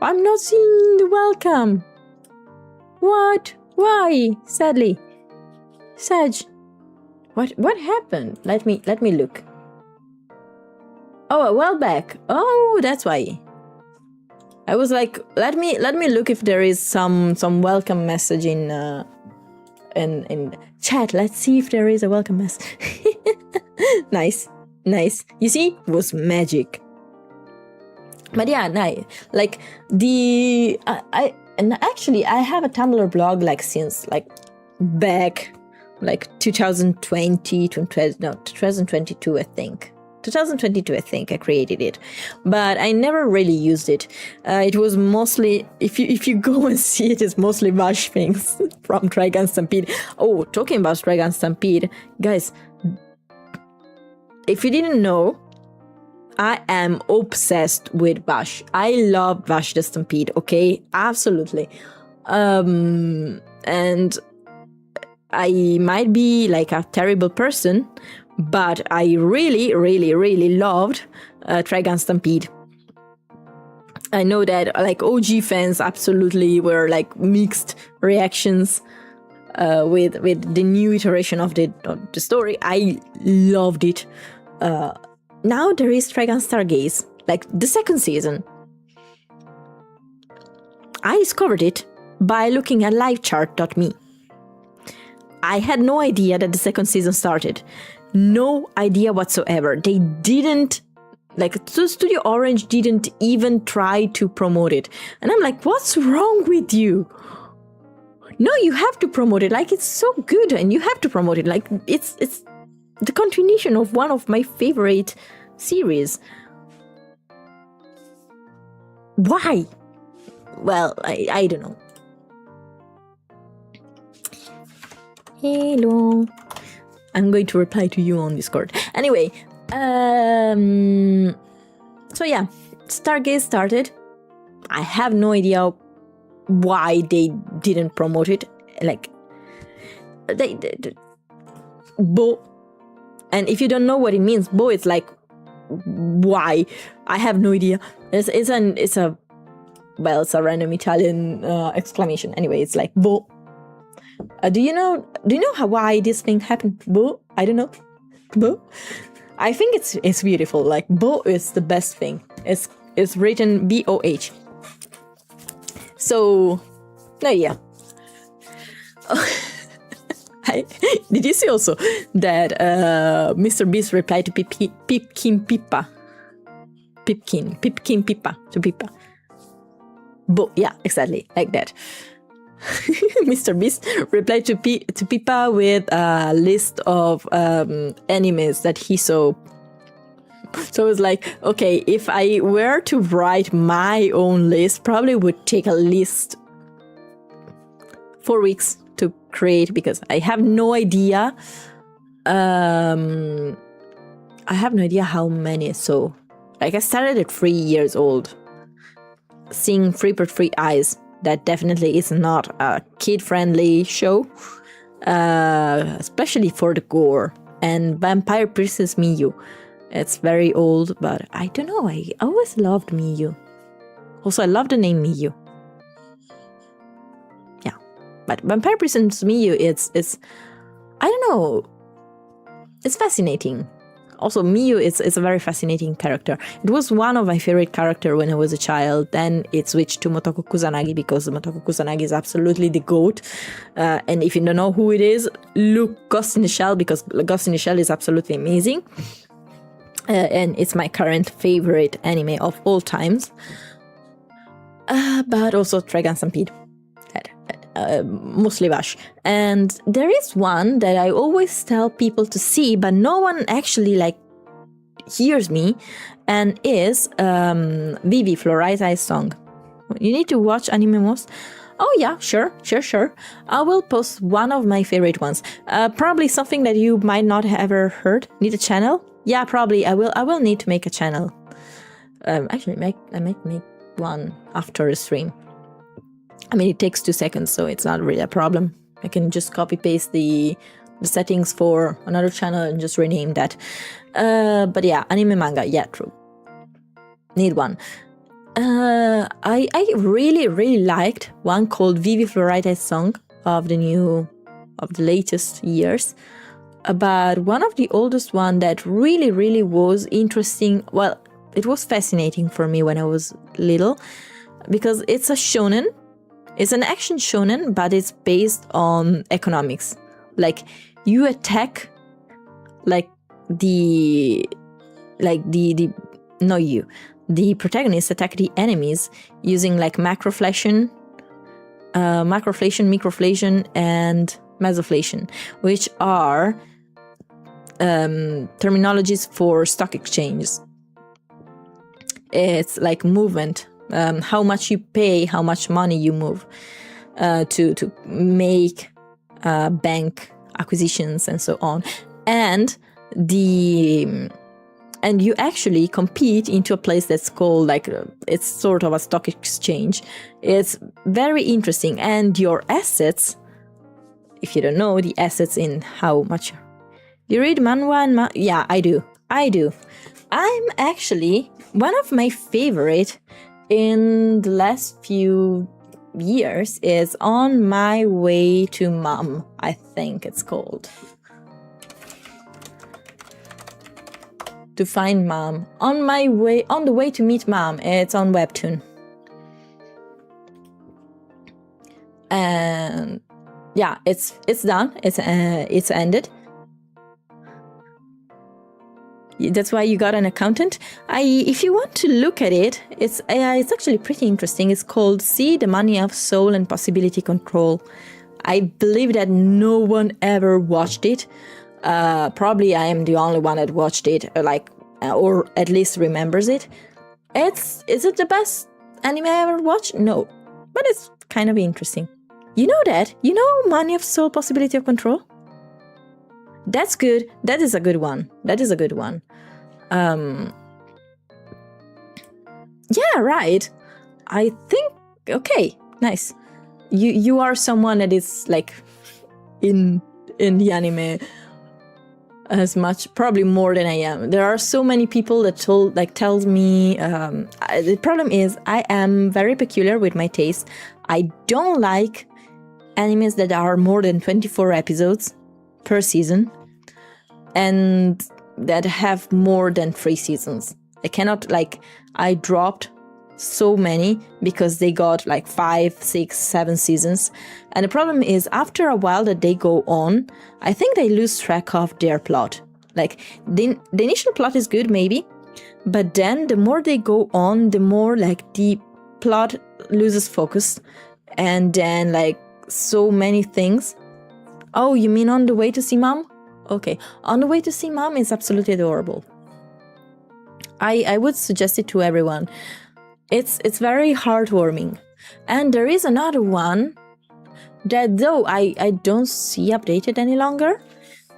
I'm not seeing the welcome. What? Why? Sadly. Sag. What happened? Let me look. Oh, well back. Oh, that's why. I was like, let me look if there is some welcome message in chat. Let's see if there is a welcome message. Nice. You see, it was magic. But yeah, like actually I have a Tumblr blog like since like back like 2022 I think. 2022 I think I created it, but I never really used it. It was mostly, if you go and see it, it's mostly Vash things from Dragon Stampede. Oh, talking about Dragon Stampede, guys, if you didn't know, I am obsessed with Vash. I love Vash the Stampede, okay? Absolutely. And I might be like a terrible person, but I really loved Dragon Stampede. I know that like OG fans absolutely were like mixed reactions with the new iteration of the story. I loved it. Now there is Dragon Stargaze, like the second season. I discovered it by looking at livechart.me. I had no idea that the second season started. No idea whatsoever. They didn't, like, Studio Orange didn't even try to promote it. And I'm like, what's wrong with you? No, you have to promote it. Like, it's so good and you have to promote it. Like, it's the continuation of one of my favorite series. Why? Well, I don't know. Hello. I'm going to reply to you on Discord. Anyway, so yeah, Stargaze started. I have no idea why they didn't promote it. Like, they Bo. And if you don't know what it means, Bo, it's like, why? I have no idea. It's a random Italian exclamation. Anyway, it's like Bo. Do you know why this thing happened? Bo? I don't know. Bo? I think it's beautiful. Like, Bo is the best thing. It's written BOH. So, no, yeah. Did you see also that Mr. Beast replied to Pipkin Pippa? Pipkin Pippa to Pippa. Yeah, exactly like that. Mr. Beast replied to Pippa with a list of enemies that he saw. So it was like, okay, if I were to write my own list, probably would take at least 4 weeks to create, because I have no idea. I have no idea how many I saw. Like, I started at 3 years old, seeing Free Eyes. That definitely is not a kid-friendly show, especially for the gore. And Vampire Princess Miyu. It's very old, but I don't know. I always loved Miyu. Also, I love the name Miyu. Yeah, but Vampire Princess Miyu, it's I don't know. It's fascinating. Also, Miyu is a very fascinating character. It was one of my favorite characters when I was a child. Then it switched to Motoko Kusanagi, because Motoko Kusanagi is absolutely the GOAT. And if you don't know who it is, look Ghost in the Shell, because Ghost in the Shell is absolutely amazing. And it's my current favorite anime of all times. But also Trigun Stampede. Mostly Vash. And there is one that I always tell people to see, but no one actually hears me, and is Vivi Fluorite Eye Song. You need to watch Anime Most. Oh yeah, sure. I will post one of my favorite ones. Probably something that you might not have ever heard. Need a channel? Yeah, probably. I will need to make a channel. Actually, I might make one after the stream. I mean, it takes 2 seconds, so it's not really a problem. I can just copy paste the settings for another channel and just rename that. But yeah, anime manga, yeah, true. Need one. I really liked one called Vivi Fluorite Song of the latest years. But one of the oldest one that really was interesting. Well, it was fascinating for me when I was little, because it's a shonen. It's an action shonen, but it's based on economics. Like, you attack, the protagonists attack the enemies using macroflation, microflation, and mesoflation, which are terminologies for stock exchanges. It's like movement. How much you pay, how much money you move to make bank acquisitions and so on, and you actually compete into a place that's called it's sort of a stock exchange. It's very interesting, and your assets, if you don't know the assets in how much you read manhwa and yeah, I do. I'm actually one of my favorite in the last few years is On My Way to Mom, I think it's called. To find mom. On the way to meet mom. It's on Webtoon. And yeah, it's done. It's ended. That's why you got an accountant. If you want to look at it, it's actually pretty interesting. It's called See the Money of Soul and Possibility Control. I believe that no one ever watched it. Probably I am the only one that watched it, or at least remembers it. Is it the best anime I ever watched? No, but it's kind of interesting. You know that? You know Money of Soul, Possibility of Control? That's good. That is a good one. Yeah, right. I think, okay, nice. You are someone that is in the anime as much, probably more than I am. There are so many people that tells me, the problem is I am very peculiar with my taste. I don't like animes that are more than 24 episodes per season and that have more than 3 seasons. I cannot, I dropped so many because they got like 5, 6, 7 seasons. And the problem is after a while that they go on, I think they lose track of their plot. Like the initial plot is good maybe, but then the more they go on, the more like the plot loses focus, and then like so many things. Oh, you mean On the Way to See Mom? Okay, On the Way to See Mom is absolutely adorable. I would suggest it to everyone. It's very heartwarming. And there is another one that though I don't see updated any longer,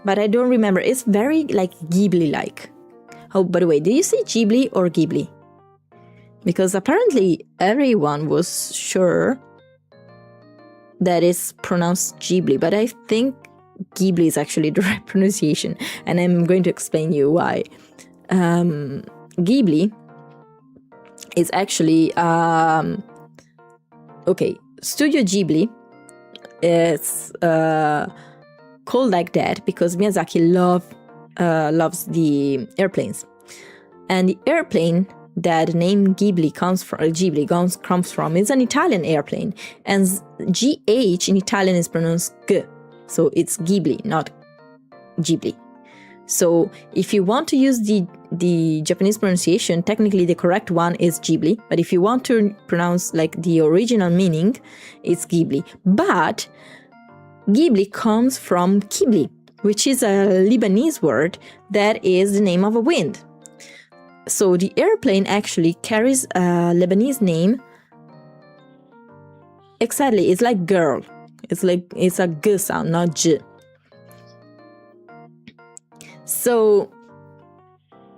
but I don't remember. It's very like Ghibli-like. Oh, by the way, did you say Ghibli or Ghibli? Because apparently everyone was sure that it's pronounced Ghibli, but I think Ghibli is actually the right pronunciation, and I'm going to explain you why. Ghibli is actually okay. Studio Ghibli is called like that because Miyazaki loves the airplanes, and the airplane that the name Ghibli comes from is an Italian airplane, and GH in Italian is pronounced G, so it's Ghibli, not Ghibli. So if you want to use the Japanese pronunciation, technically the correct one is Ghibli, but if you want to pronounce like the original meaning, it's Ghibli. But Ghibli comes from Qibli, which is a Lebanese word that is the name of a wind. So the airplane actually carries a Lebanese name. Exactly, it's like girl. It's a G sound, not J. So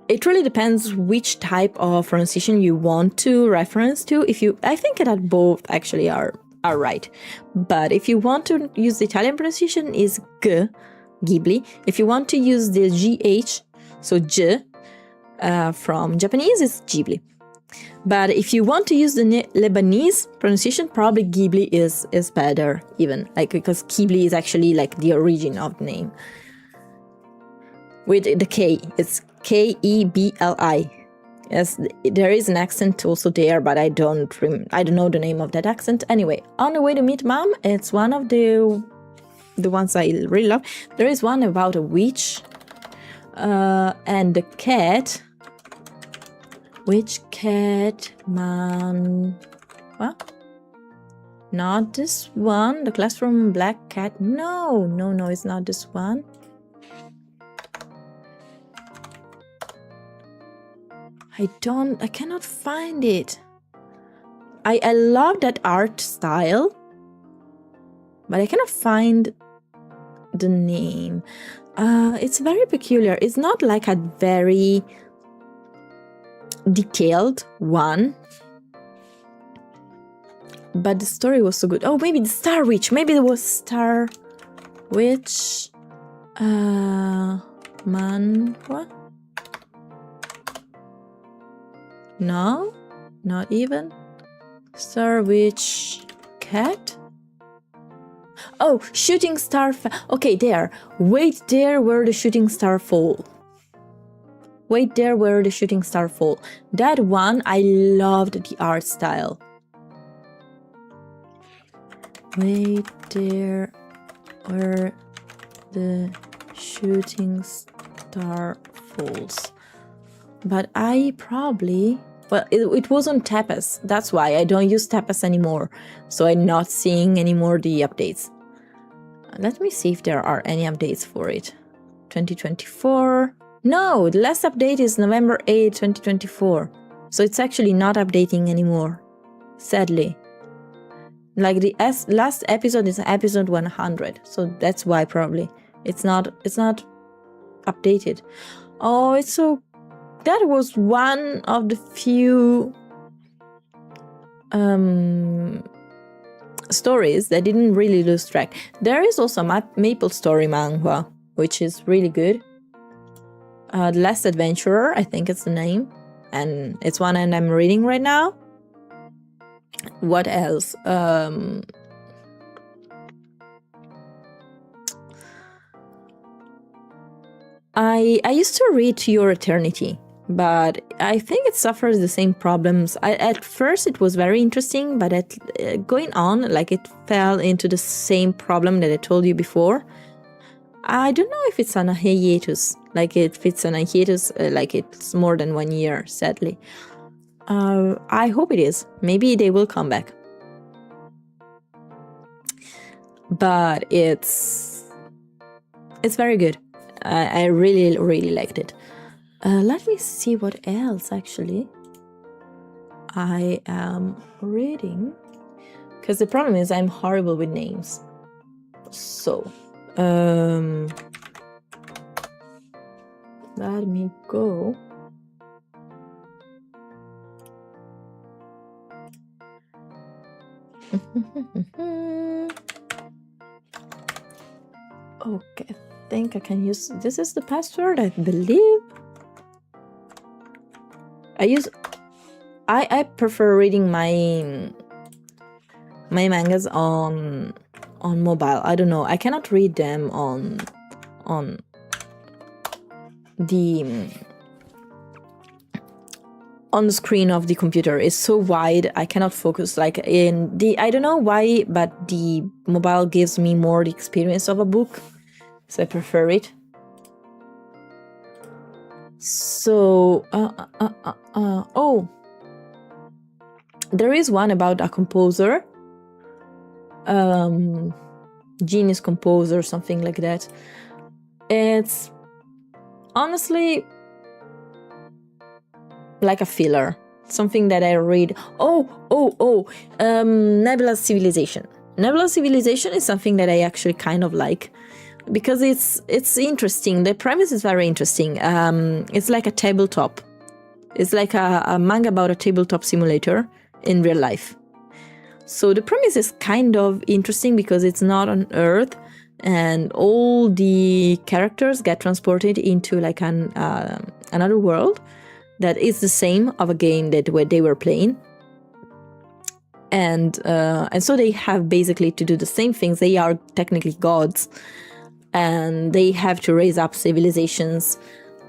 it really depends which type of pronunciation you want to reference to. I think that both actually are right. But if you want to use the Italian pronunciation is G, Ghibli. If you want to use the GH, so J, from Japanese is Ghibli. But if you want to use the Lebanese pronunciation, probably Ghibli is better even, like because Qibli is actually like the origin of the name. With the K, it's Kebli. Yes, there is an accent also there, but I don't know the name of that accent. Anyway, On the Way to Meet Mom, it's one of the ones I really love. There is one about a witch and the cat. Which cat, man? What? Not this one. The Classroom Black Cat. No, it's not this one. I cannot find it. I love that art style, but I cannot find the name. It's very peculiar. It's not like a very detailed one, but the story was so good. Oh, maybe the Star Witch. Maybe there was Star Witch. What? No, not even. Star Witch cat. Oh, Shooting Star. Okay, there. Wait there where the shooting star fall. Wait there where the shooting star fall. That one, I loved the art style. Wait there where the shooting star falls. But I probably... Well, it was on Tapas. That's why I don't use Tapas anymore. So I'm not seeing anymore the updates. Let me see if there are any updates for it. 2024... No, the last update is November 8, 2024. So it's actually not updating anymore. Sadly. Like the last episode is episode 100. So that's why probably. It's not updated. Oh, it's so... That was one of the few stories that didn't really lose track. There is also a Maple Story manga, which is really good. The Last Adventurer, I think it's the name. And it's one and I'm reading right now. What else? I used to read To Your Eternity. but I think it suffers the same problems. At first it was very interesting, but going on, like, it fell into the same problem that I told you before. I don't know if it's on a hiatus, like if it's on a hiatus, like it's more than 1 year, sadly. I hope it is. Maybe they will come back. But it's very good. I really, really liked it. Let me see what else, actually, I am reading. Because the problem is I'm horrible with names. So, let me go. Okay, I think I can use, this is the password, I believe. I prefer reading my mangas on mobile. I don't know, I cannot read them on the screen of the computer. It's so wide, I cannot focus. Like in the, I don't know why, but the mobile gives me more the experience of a book, so I prefer it. So oh, there is one about a composer, genius composer, something like that. It's honestly like a filler, something that I read. Nebulous Civilization. Nebulous Civilization is something that I actually kind of like, because it's interesting. The premise is very interesting. It's like a tabletop. It's like a manga about a tabletop simulator in real life. So the premise is kind of interesting because it's not on Earth, and all the characters get transported into like another world that is the same of a game that they were playing, and so they have basically to do the same things. They are technically gods, and they have to raise up civilizations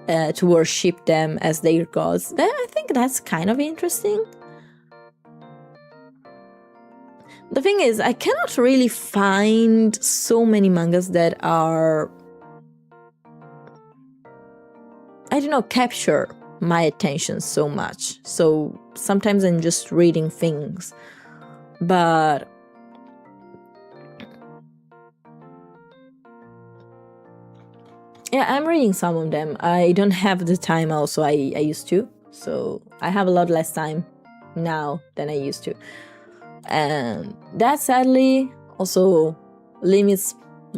to worship them as their gods. I think that's kind of interesting. The thing is, I cannot really find so many mangas that are, I don't know, capture my attention so much. So sometimes I'm just reading things, but yeah, I'm reading some of them. I don't have the time also I used to, so I have a lot less time now than I used to, and that sadly also limits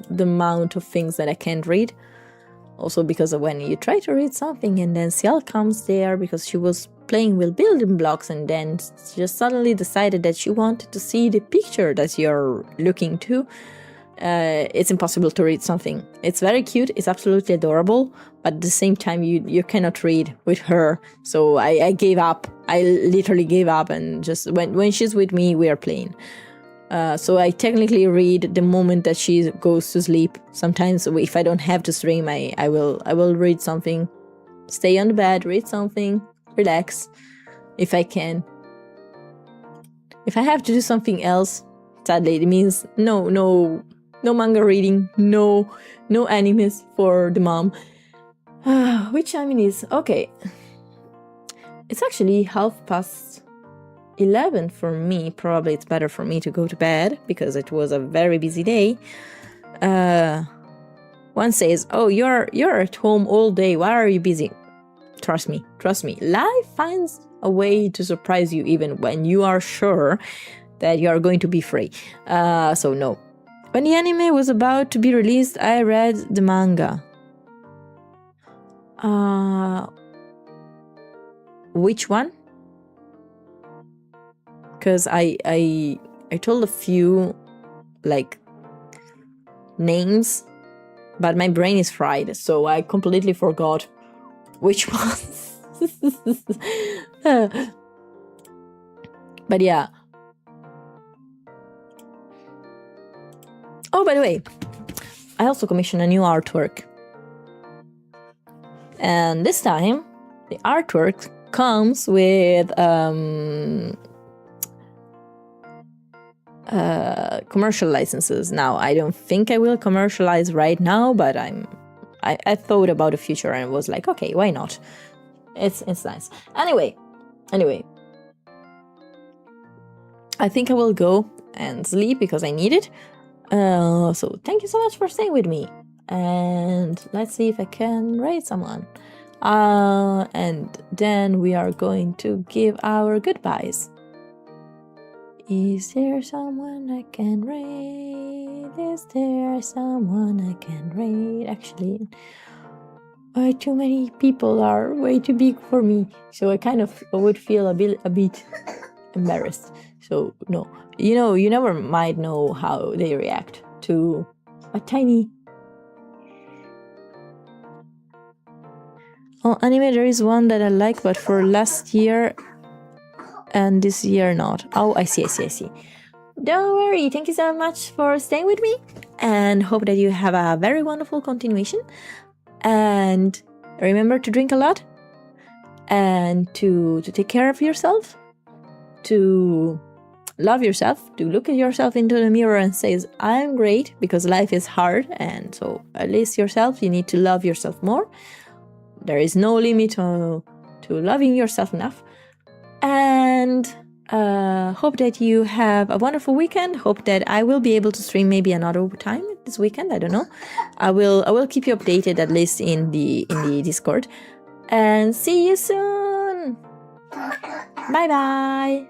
the amount of things that I can read. Also because of when you try to read something and then Ciel comes there because she was playing with building blocks, and then just suddenly decided that she wanted to see the picture that you're looking to. It's impossible to read something. It's very cute, it's absolutely adorable, but at the same time you cannot read with her. So I gave up. I literally gave up, and just when she's with me, we are playing. So I technically read the moment that she goes to sleep. Sometimes if I don't have to stream, I will read something. Stay on the bed, read something, relax, if I can. If I have to do something else, sadly, it means no manga reading, no animes for the mom. Which time it is? Okay. It's actually 11:30 for me. Probably it's better for me to go to bed because it was a very busy day. One says, "Oh, you're at home all day. Why are you busy?" Trust me. Life finds a way to surprise you even when you are sure that you are going to be free. So no. When the anime was about to be released, I read the manga. Which one? Because I told a few like names, but my brain is fried, so I completely forgot which ones. But yeah. Oh, by the way, I also commissioned a new artwork, and this time the artwork comes with commercial licenses. Now, I don't think I will commercialize right now, but I thought about the future and was like, okay, why not? It's nice. Anyway, I think I will go and sleep because I need it. So thank you so much for staying with me. And let's see if I can raid someone. And then we are going to give our goodbyes. Is there someone I can raid? Is there someone I can raid? Actually, way too many people are way too big for me, so I kind of would feel a bit embarrassed. So no, you never might know how they react to a tiny. Oh, anime, there is one that I like, but for last year and this year not. Oh, I see. Don't worry, thank you so much for staying with me, and hope that you have a very wonderful continuation. And remember to drink a lot, and to take care of yourself, to love yourself, to look at yourself into the mirror and say, I'm great, because life is hard, and so at least yourself, you need to love yourself more. There is no limit to loving yourself enough. And hope that you have a wonderful weekend. Hope that I will be able to stream maybe another time this weekend. I don't know. I will keep you updated, at least in the Discord. And see you soon. Bye bye.